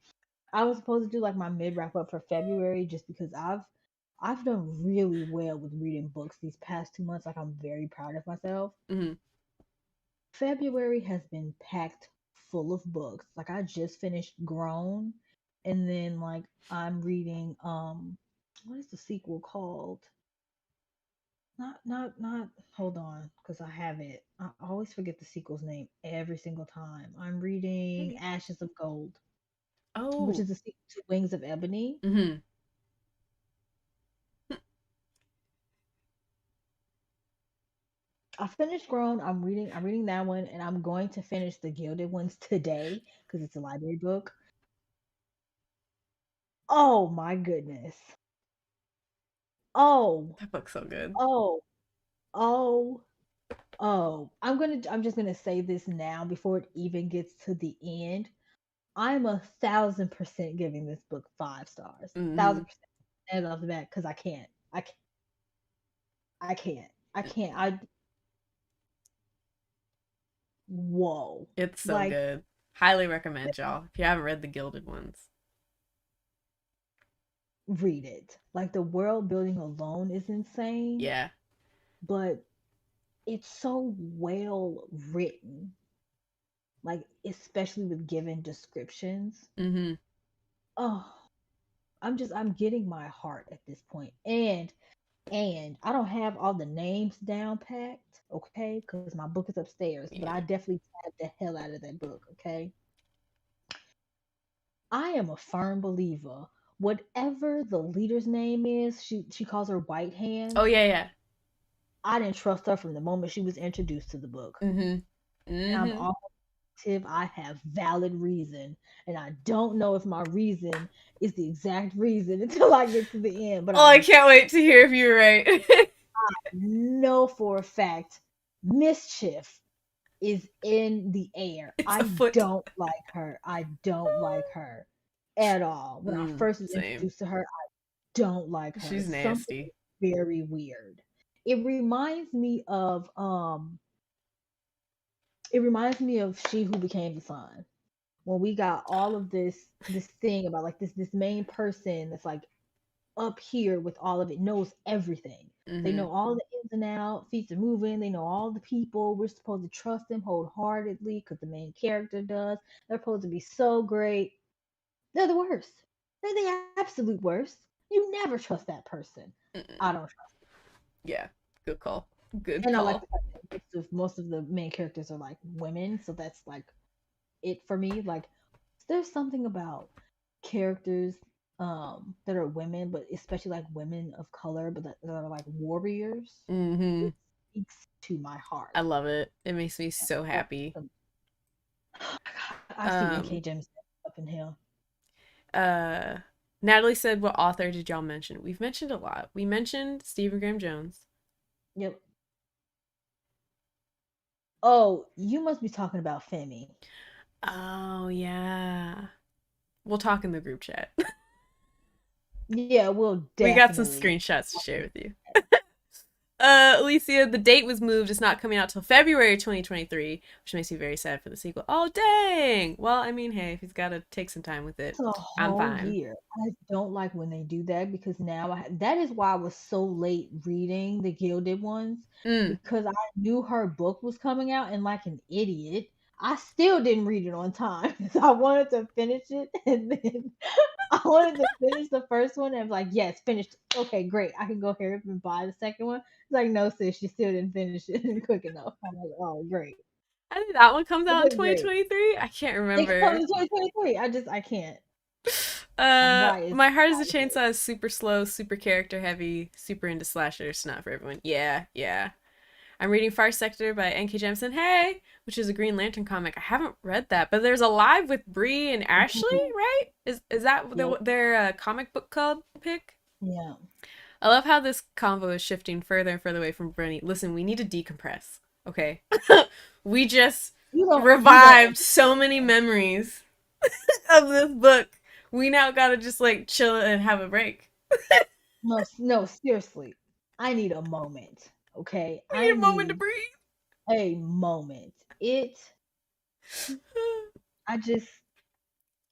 I was supposed to do like my mid wrap up for February just because I've done really well with reading books these past 2 months. Like I'm very proud of myself. Mhm. February has been packed full of books. Like I just finished Grown and then like I'm reading what is the sequel called? not. Hold on, because I have it. I always forget the sequel's name every single time. I'm reading Okay. Ashes of Gold, which Oh. is the sequel to Wings of Ebony. Mm-hmm. I finished Grown. I'm reading that one, and I'm going to finish the Gilded ones today because it's a library book. Oh my goodness. Oh, That book's so good. oh, oh, oh. I'm just gonna say this now before it even gets to the end. I'm 1,000% giving this book 5 stars. Mm-hmm. 1,000% and off the bat because I can't. I can't. I can't. I can't. I whoa. It's so Like good. Highly recommend y'all if you haven't read the Gilded ones. read it. Like the world building alone is insane, Yeah. but it's so well written. Like especially with given descriptions. Mm-hmm. Oh, I'm getting my heart at this point. And I don't have all the names down packed, okay? Because my book is upstairs, but I Yeah. definitely tabbed the hell out of that book, okay? I am a firm believer. Whatever the leader's name is, she calls her White Oh Hands. yeah, yeah. I didn't trust her from the moment she was introduced to the book. Mm-hmm. And I'm Mm-hmm. all positive I have valid reason. And I don't know if my reason is the exact reason until I get to the end. But Oh, I can't wait to hear if you're right. know for a fact mischief is in the air. It's a I foot. don't like her. I don't like her at all. When I first was Same. introduced to her, I don't like her. She's Something nasty. very weird. It reminds me of it reminds me of She Who Became the Sun. When we got all of this thing about like this main person that's like up here with all of it knows everything. They Mm-hmm. know all the ins and outs, feet are moving. They know all the people. We're supposed to trust them wholeheartedly because the main character does. They're supposed to be so great. They're the worst. They're the absolute worst. You never trust that person. Mm-mm. I don't trust. Yeah. Good call. Good And I like call. the fact that most of the main characters are like women, so that's like it for me. Like there's something about characters that are women, but especially like women of color, but that are like warriors. Mm-hmm. It speaks to my heart. I love it. It makes me And so that's happy. the- I see Um, N.K. Jemisin up in here. uh, Natalie said, "What author did y'all mention?" We've mentioned a lot. We mentioned Stephen Graham Jones. Yep. Oh, you must be talking about Femi. Oh yeah. We'll talk in the group chat. Yeah, we'll We got some definitely. screenshots to share with you. Alicia, the date was moved. It's not coming out till February 2023, which makes me very sad for the sequel. Oh, dang. Well, I mean, hey, if he's got to take some time with it, A I'm whole fine. year. I don't like when they do that because that is why I was so late reading the Gilded ones Mm. because I knew her book was coming out and like an idiot, I still didn't read it on time. So I wanted to finish it and then I wanted to finish the first one and I was like, yes, finished. Okay, great. I can go here and buy the second one. It's like, no, sis, you still didn't finish it quick enough. I'm like, oh, great. I think that one comes It out in was great. 2023. I can't It comes remember. in 2023. I can't. Why is My Heart is a why is Chainsaw is super slow, super character heavy, super into slashers. Not for everyone. Yeah, yeah. I'm reading Far Sector by N.K. Jemisin. Hey, which is a Green Lantern comic. I haven't read that, but there's a live with Bree and Ashley, it? right? Is that Yep. their comic book club pick? Yeah. I love how this convo is shifting further and further away from Brenny. Listen, we need to decompress. Okay, we just You don't revived so many understand. memories of this book. We now gotta just like chill and have a break. No, no, seriously. I need a moment. Okay. We need I a moment to need breathe. a moment. I just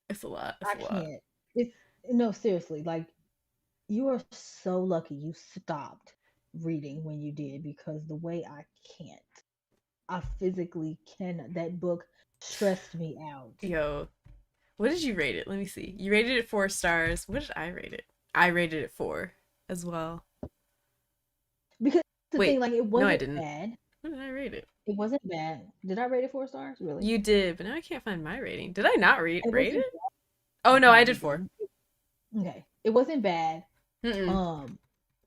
It's a lot. It's I a lot. can't. It's no, seriously, like you are so lucky you stopped reading when you did because the way I can't. I physically cannot. That book stressed me out. Yo, what did you rate it? Let me see. You rated it 4 stars. What did I rate it? I rated it 4 as well. Because the thing, Wait, like it no, I wasn't didn't. bad. When did I rate it? It wasn't bad. Did I rate it 4 stars? Really? You did, but now I can't find my rating. Did I not It rate wasn't it? bad. Oh no, No, I you did 4. didn't. Okay. It wasn't bad. Mm-mm. Um,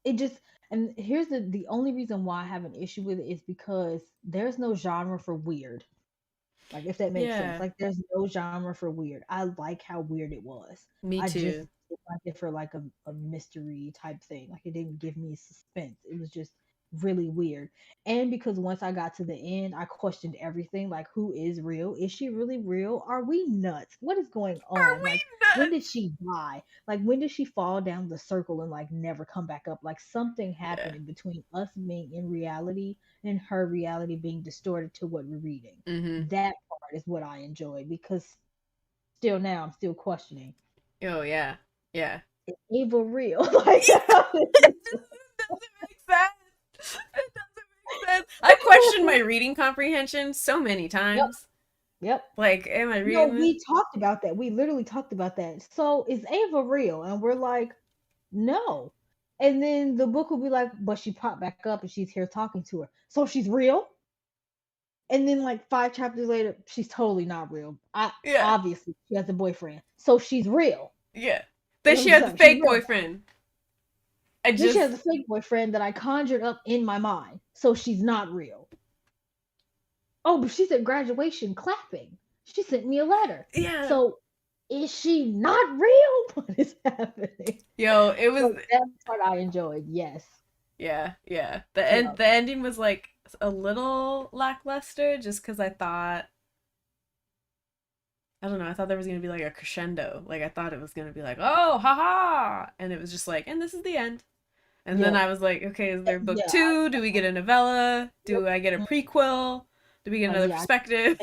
it just, and here's the only reason why I have an issue with it is because there's no genre for weird. Like if that makes sense. Yeah, Like there's no genre for weird. I like how weird it was. me I just too. didn't like it for like a mystery type thing. Like it didn't give me suspense. It was just really weird. And because once I got to the end, I questioned everything. Like who is real? Is she really real? Are we nuts? What is going Are on? we Like when did nuts? she die? Like when did she fall down the circle and like never come back up? Like something Yeah. happened in between us being in reality and her reality being distorted to what we're reading. Mm-hmm. That part is what I enjoy because still now I'm still questioning. Oh yeah. Yeah. Is Ava real? Like It doesn't make sense. It doesn't make sense. I questioned my reading comprehension so many Yep, times. yep. Like, am I No, reading this? we talked about that. We literally talked about that. So is Ava real? And we're like, no. And then the book will be like, but she popped back up and she's here talking to her. So she's real? And then like 5 chapters later, she's totally not real. I Yeah. obviously she has a boyfriend. So she's real. Yeah. Then You know she what I'm had the saying? She's fake real. boyfriend. I Then she just has a fake boyfriend that I conjured up in my mind. So she's not real. Oh, but she's at graduation clapping. She sent me a letter. yeah. So is she not real? What is happening? Yo, it was So that part I enjoyed. Yes. yeah, yeah. Yeah. The ending was like a little lackluster just cuz I don't know, I thought there was going to be like a crescendo. Like I thought it was going to be like, "Oh, haha." And it was just like, "And this is the end." And then Yep. I was like, "Okay, is there book Yeah. 2? Do we get a novella? Yep. Do I get a prequel? Do we get another Yeah. perspective?"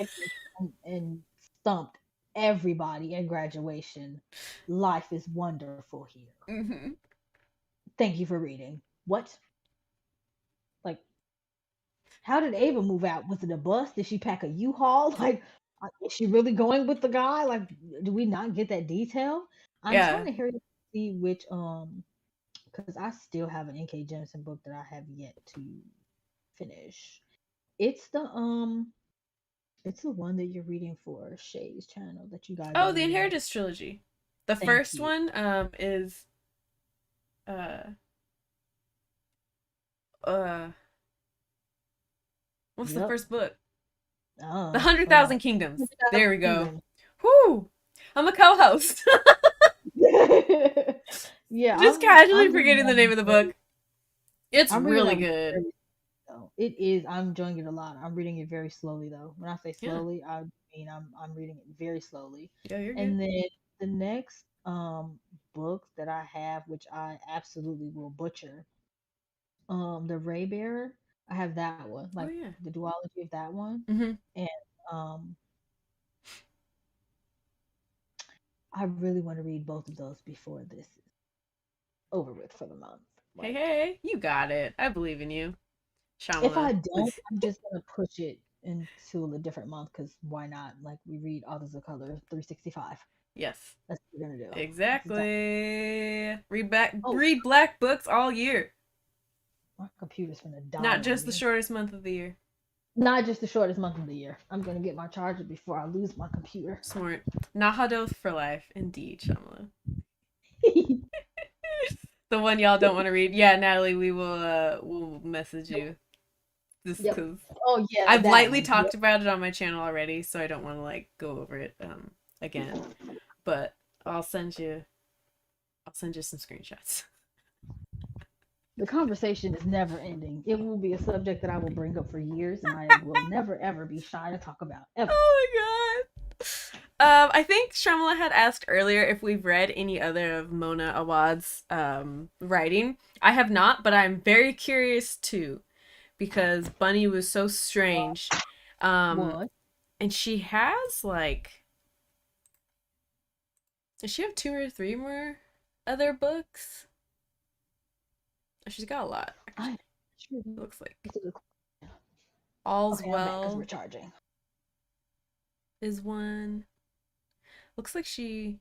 And stumped everybody at graduation. Life is wonderful here. Mhm. Thank you for reading. What? Like, how did Ava move out? Was it a bus? Did she pack a U-Haul? Like, is she really going with the guy? Like, do we not get that detail? I'm trying Yeah. to hear see which because I still have an N.K. Jemisin book that I have yet to finish. It's it's the one that you're reading for Shay's channel that you guys are Oh, the reading. Inheritance trilogy. The Thank first you. one is uh uh what's the Yep. first book? The Oh, Hundred hold on. Thousand Kingdoms. There 100,000 we go. Kingdoms. Whoo! I'm a co-host. Yeah, Just I'm casually reading forgetting the that name of the book. It's I'm reading really that one good. very slow. It is. I'm enjoying it a lot. I'm reading it very slowly though. When I say Yeah. slowly, I mean I'm reading it very slowly. Yeah, you're good. And then the next book that I have, which I absolutely will butcher, the Ray Bearer. I have that one, Oh like yeah. the duology of that one, Mm-hmm. and um I really want to read both of those before this is over with for the month. Hey, Like hey, you got it. I believe in you. if I Shamala. don't, I'm just gonna push it into a different month because why not? Like we read Authors of Color 365. Yes. That's what we're gonna do. That's exactly. Exactly. Oh, Read black books all year. my computer's gonna die Not on just the me. shortest month of the year. Not just the shortest month of the year. I'm gonna get my charger before I lose my computer. Smart. Nahadoth for life. Indeed, Shamala. The one y'all don't want to read. Yeah, Natalie, we'll message Yep. you. Just Yep. because Oh yeah, I've that lightly one. Yep. talked about it on my channel already, so I don't want to like go over it again. But I'll send you I'll send you some screenshots. The conversation is never ending. It will be a subject that I will bring up for years, and I will never ever be shy to talk about ever. Oh my god. I think Shamala had asked earlier if we've read any other of Mona Awad's writing. I have not, but I'm very curious too, because Bunny was so strange. Um, What? and she has like, does she have 2 or 3 more other books? She's got a lot. I sure. It looks like All's Okay, I'm back because Well we're charging. is one. Looks like she,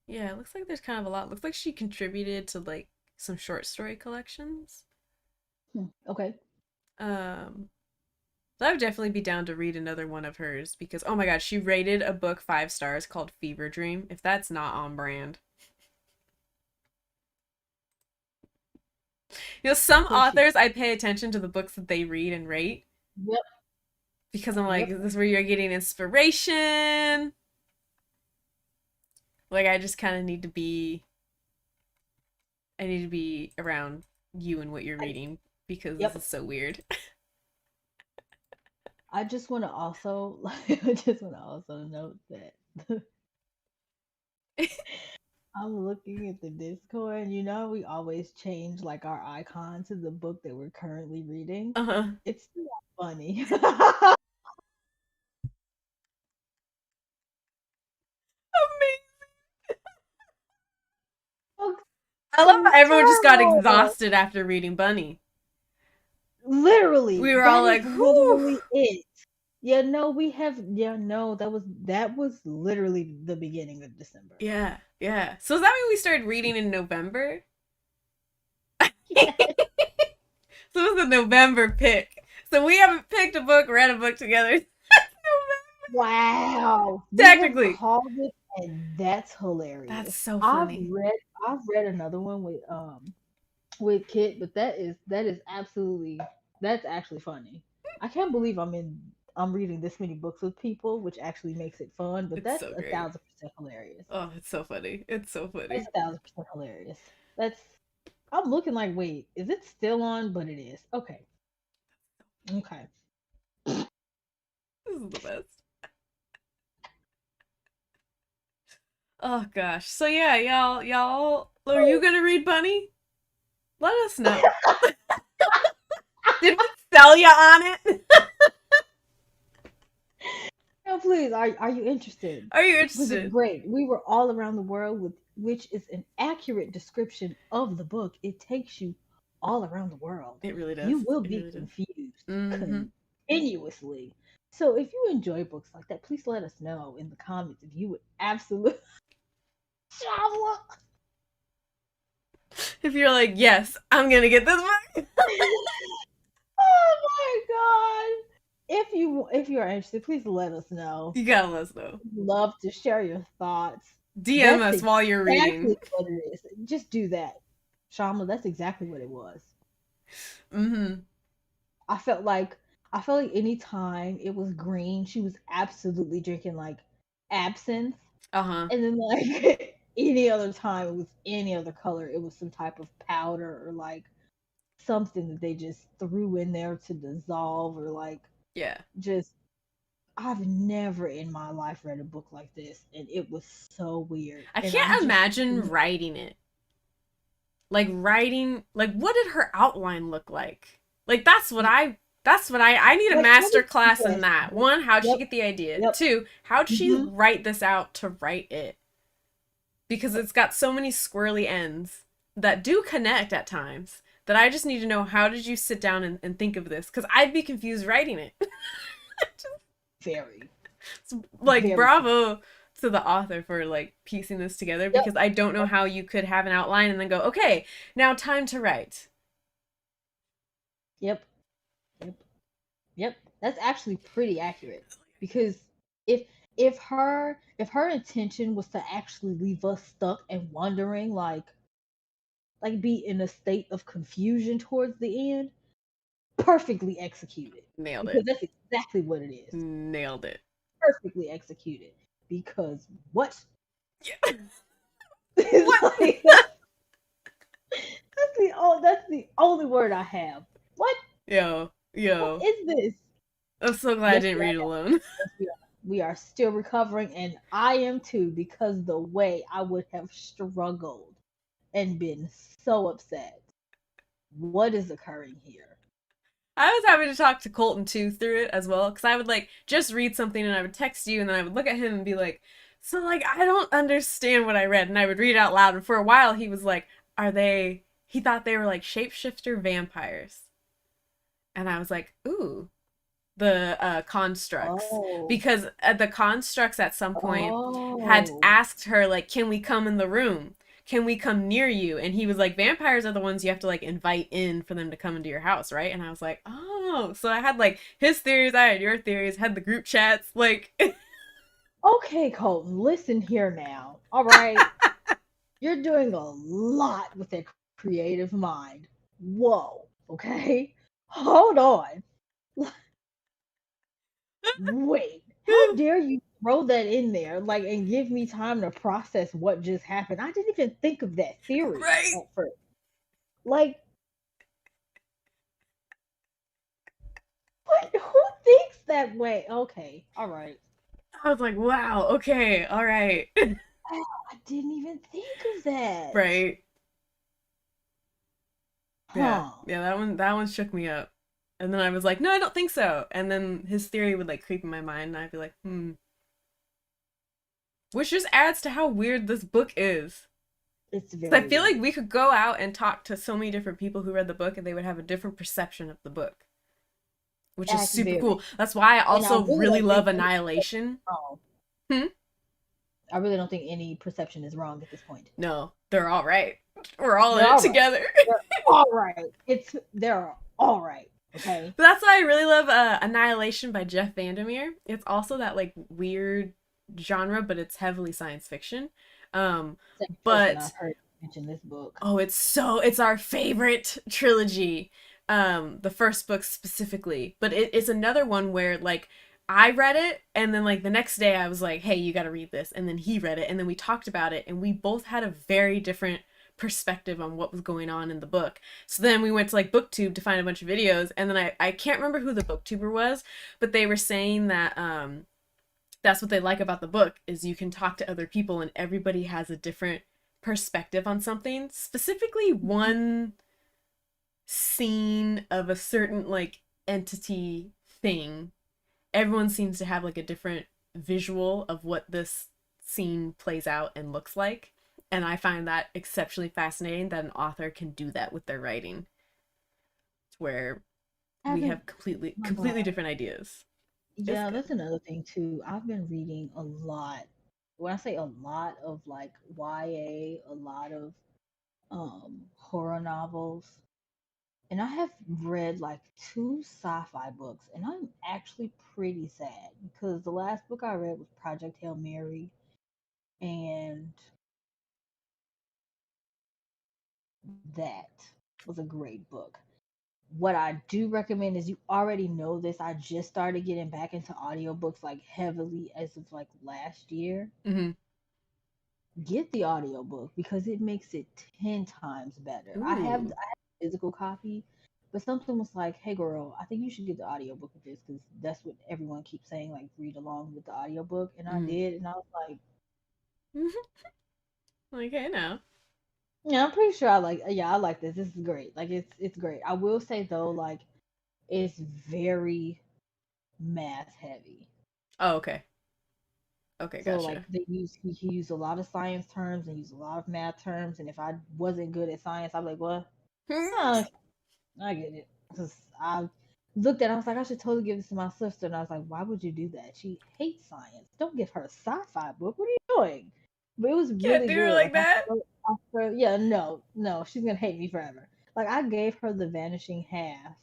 yeah, it looks like there's kind of a lot. Looks like she contributed to like some short story collections. Okay. Um, so I would definitely be down to read another one of hers because oh my god, she rated a book 5 stars called Fever Dream. If that's not on brand, some So she. authors I pay attention to the books that they read and rate Yep. because I'm like, Yep. is this where you're getting inspiration? Like I just kind of need to be I need to be around you and what you're reading because this Yep. is so weird. I just want to also, I just want to also note that I'm looking at the Discord, and we always change like our icon to the book that we're currently reading. Uh-huh. It's not funny. Looks I love so how everyone just got terrible. exhausted after reading Bunny. Literally, We were all that is like, whew. literally it. Yeah, no, we have. Yeah, no, that was literally the beginning of December. Yeah, yeah. So does that mean we started reading in November? Yeah. So it was a November pick. So we haven't picked a book, read a book together. Wow, we have Technically. called it, and that's That's hilarious. so I've funny. read I've read another one with Kit, but that is absolutely that's actually funny. I can't believe I'm reading this many books with people, which actually makes it fun, but It's that's so a great. thousand percent hilarious. Oh, it's so funny. It's so That's funny. 1,000% hilarious. That's I'm looking like, wait, is it still on? But it is. Okay. Okay. This is the best. Oh gosh. So yeah, y'all are you gonna read Bunny? Let us know. Did we sell you on it? No, please, are you interested? Are you Was it interested? great? We were all around the world with which is an accurate description of the book. It takes you all around the world. It really does. You will It be really does. confused Mm-hmm. continuously. So if you enjoy books like that, please let us know in the comments if you would absolutely If you're like, yes, I'm gonna get this book. Oh my god. If you are interested, please let us know. You gotta let us know. Love to share your thoughts. DM That's us while you're exactly reading. what it is. Just do that. Shama, that's exactly what it was. Mm-hmm. I felt like I felt like anytime it was green, she was absolutely drinking like absinthe. Uh-huh. And then like any other time it was any other color, it was some type of powder or like something that they just threw in there to dissolve or like Yeah. just I've never in my life read a book like this, and it was so weird. I And I'm can't just imagine writing it. Like what did her outline look like? Like that's what I need a like master class in yes, that. One, how'd she yep, get the idea? yep, Two, how'd she hmm write this out to write it? Because it's got so many squirrely ends that do connect at times that I just need to know how did you sit down and think of this? Because I'd be confused writing it. very, Like very confused. bravo to the author for like piecing this together Yep, because I don't know how you could have an outline and then go, okay, now time to write. yep, yep, yep. That's actually pretty accurate because if if her intention was to actually leave us stuck and wondering, like be in a state of confusion towards the end, perfectly executed Nailed because it. that's exactly what it is. Nailed it. Perfectly executed because what? Yeah. It's What? like that's the only word I have. What? Yo, What yo. is this? I'm so glad I Yes, didn't we are. read it alone. Yes, we are. We are still recovering, and I am too because the way I would have struggled and been so upset. What is occurring here? I was having to talk to Colton too through it as well because I would like just read something and I would text you and then I would look at him and be like, so like I don't understand what I read and I would read it out loud and for a while he was like, are they? He thought they were like shapeshifter vampires and I was like, ooh, the constructs Oh, because the constructs at some point had oh, asked her like, can we come in the room? can we come near you? And he was like, vampires are the ones you have to like invite in for them to come into your house, right? And I was like, oh, so I had like his theories, I had your theories, had the group chats, like. Okay, Colton, listen here now. All right. You're doing a lot with that creative mind. Whoa. Okay. Hold on. Wait. How dare you throw that in there, like, and give me time to process what just happened? I didn't even think of that theory Right. at first. Like, what? Who thinks that way? Okay. All right. I was like, wow, okay, all right. Wow, I didn't even think of that. Right. Yeah. Huh. Yeah, that one shook me up. And then I was like, no, I don't think so. And then his theory would like creep in my mind and I'd be like, hmm. Which just adds to how weird this book is. It's 'Cause I very feel like weird. we could go out and talk to so many different people who read the book and they would have a different perception of the book, which is That's super very. cool. That's why I And I also really really don't think love any Annihilation. wrong. Hmm? I really don't think any perception is wrong at this point. No, they're all right. We're all in They're it all right. together. They're all right. They're all right. Okay. But that's why I really love Annihilation by Jeff Vandermeer. It's also that like weird genre, but it's heavily science fiction. Second person But I've heard mention this book. oh, it's our favorite trilogy. The first book specifically, but it's another one where like I read it and then like the next day I was like, hey, you got to read this, and then he read it and then we talked about it and we both had a very different perspective on what was going on in the book. So then we went to like booktube to find a bunch of videos, and then I can't remember who the booktuber was, but they were saying that that's what they like about the book is you can talk to other people and everybody has a different perspective on something, specifically one scene of a certain like entity thing. Everyone seems to have like a different visual of what this scene plays out and looks like, and I find that exceptionally fascinating that an author can do that with their writing, where we Haven't. have completely Oh my completely God. different ideas. It's Yeah, good. that's another thing too. I've been reading a lot. When I say a lot of like YA, a lot of horror novels. And I have read like two sci-fi books, and I'm actually pretty sad because the last book I read was Project Hail Mary, and that was a great book. What I do recommend is, you already know this, I just started getting back into audiobooks like heavily as of like last year. Mm-hmm. Get the audiobook because it makes it 10 times better. Ooh. I have a physical copy, but something was like, hey girl, I think you should get the audiobook of this because that's what everyone keeps saying, like read along with the audiobook. And I Mm. did, and I was like, Okay, now. yeah, I'm pretty sure I like this. This is great. Like it's great. I will say though, like it's very math heavy. Oh, okay. Okay, So like gotcha. he used a lot of science terms and used a lot of math terms, and if I wasn't good at science, I'd be like, what? Oh, I get it. Cause I looked at it, I was like, I should totally give this to my sister. And I was like, why would you do that? She hates science. Don't give her a sci-fi book. What are you doing? But it was Can't really do it good. like Like that. yeah, no, she's gonna hate me forever. Like I gave her The Vanishing Half,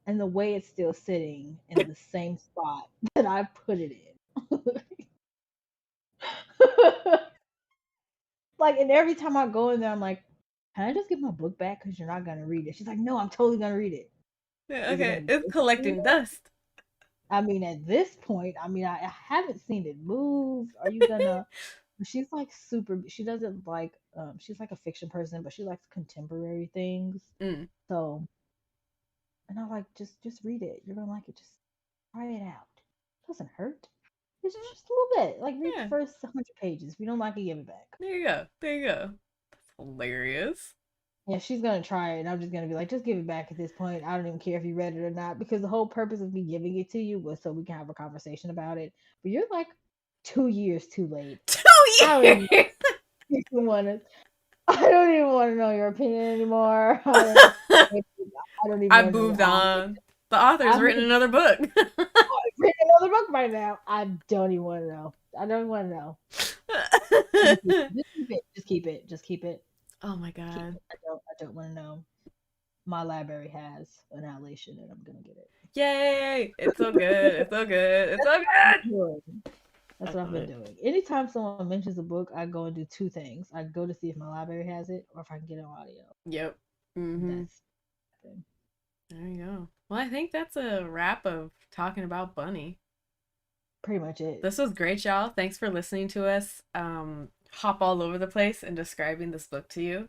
and the way it's still sitting in the same spot that I put it in. Like, and every time I go in there, I'm like, can I just get my book back? Because you're not gonna read it. She's like, no, I'm totally gonna read it. Yeah, Is it okay. gonna be It's good for you? collecting dust. I mean, at this point, I mean, I haven't seen it move. Are you gonna? She's like super. She doesn't like. She's like a fiction person, but she likes contemporary things. Mm. So, and I like just read it. You're gonna like it. Just try it out. It doesn't hurt. It's just a little bit. Like read the Yeah. first 100 pages. If you don't like it, give it back. There you go. There you go. That's hilarious. Yeah, she's gonna try it, and I'm just gonna be like, just give it back at this point. I don't even care if you read it or not, because the whole purpose of me giving it to you was so we can have a conversation about it. But you're like 2 years too late. I don't 2 even years. want to. I don't even want to know your opinion anymore. I don't even I've want to know what moved I. on. The author's I'm written another book. reading another book right now. I don't even want to know. I don't want to know. Just keep it. Just keep it. Oh my Keep god. it. I don't want to know. My library has Annihilation, and I'm gonna get it. Yay! It's so good. It's so good. It's That's so what I've good. been doing. I That's what I've love been it. doing. Anytime someone mentions a book, I go and do two things. I go to see if my library has it, or if I can get it on audio. Yep. Mm-hmm. That's the thing. There you go. Well, I think that's a wrap of talking about Bunny. Pretty much it. This was great, y'all. Thanks for listening to us hop all over the place and describing this book to you.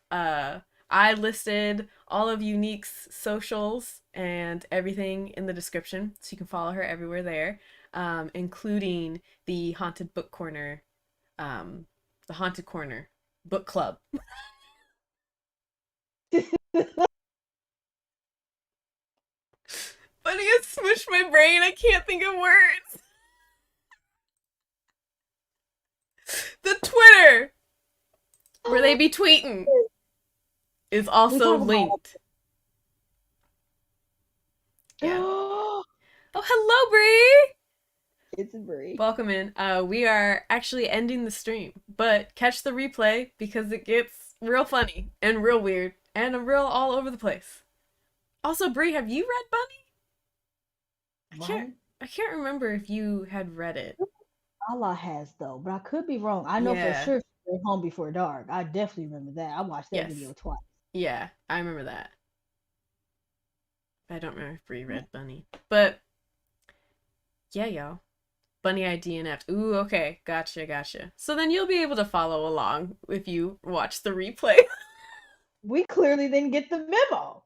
Uh, I listed all of Unique's socials and everything in the description, so you can follow her everywhere there, including the Haunted Book Corner, the Haunted Corner Book Club. Bunny has smushed my brain. I can't think of words. The Twitter, where they be tweeting, is also linked. Yeah. Oh, hello, Bree. It's a Brie. Welcome in. We are actually ending the stream, but catch the replay because it gets real funny and real weird and real all over the place. Also, Bree, have you read Bunny? I can't remember if you had read it. Allah has though, but I could be wrong. I know for Yeah. sure she read Home Before Dark. I definitely remember that. I watched that Yes. video twice. Yeah, I remember that. I don't remember if Bree read Bunny, but yeah, y'all. Bunny ID and F. Ooh, okay, gotcha. So then you'll be able to follow along if you watch the replay. We clearly didn't get the memo.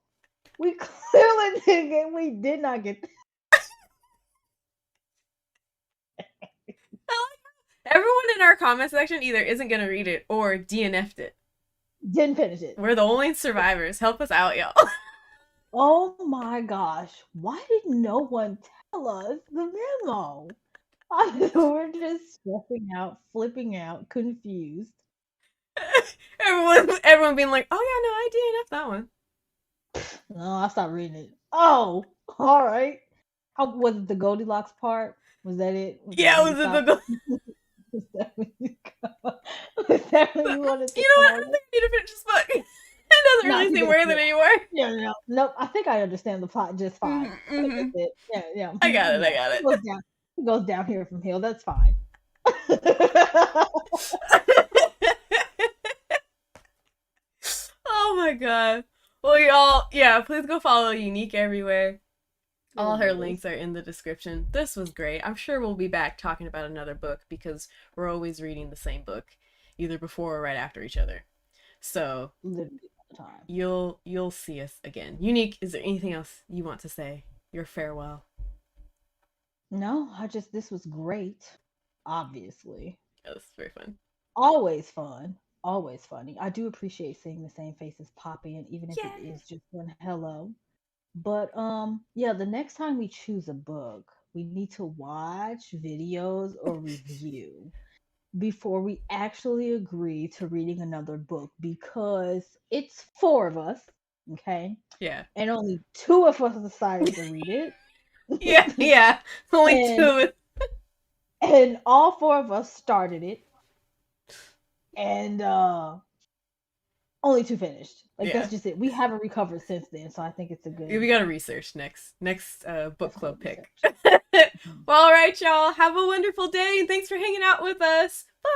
We clearly didn't get. We did not get. Everyone in our comment section either isn't gonna read it or DNF'd it. Didn't finish it. We're the only survivors. Help us out, y'all. Oh my gosh! Why did no one tell us the memo? We're just stressing out, flipping out, confused. Everyone being like, "Oh yeah, no, I DNF'd that one." No, I stopped reading it. Oh, all right. How was it the Goldilocks part? Was that it? Yeah, was it the? Was that when you was that when you wanted to You know what? I call don't it? think I need to finish this book. It doesn't No, I really think seem that's worth it it. anymore. No. Nope. I think I understand the plot just fine. Mm-hmm, I think mm-hmm. that's it. Yeah. I got it. Yeah. I got It goes down. It goes down here from hill. That's fine. it. Oh my god. Well, y'all, yeah, please go follow Unique everywhere. All her links are in the description. This was great. I'm sure we'll be back talking about another book because we're always reading the same book, either before or right after each other. So Literally all the time. you'll see us again. Unique, is there anything else you want to say? Your farewell. No, this was great. Obviously. Yeah, this is very fun. Always fun. Always funny. I do appreciate seeing the same faces pop in, even if it Yay. is just one hello. But yeah, the next time we choose a book, we need to watch videos or review before we actually agree to reading another book because it's four of us, okay? Yeah. And only two of us decided to read it. Yeah. Only and, two of it. and all four of us started it. And only two finished. Like that's just it. We haven't recovered since then, so I think it's a good. We gotta research next book club pick. Research. Well, all right, y'all. Have a wonderful day, and thanks for hanging out with us. Bye.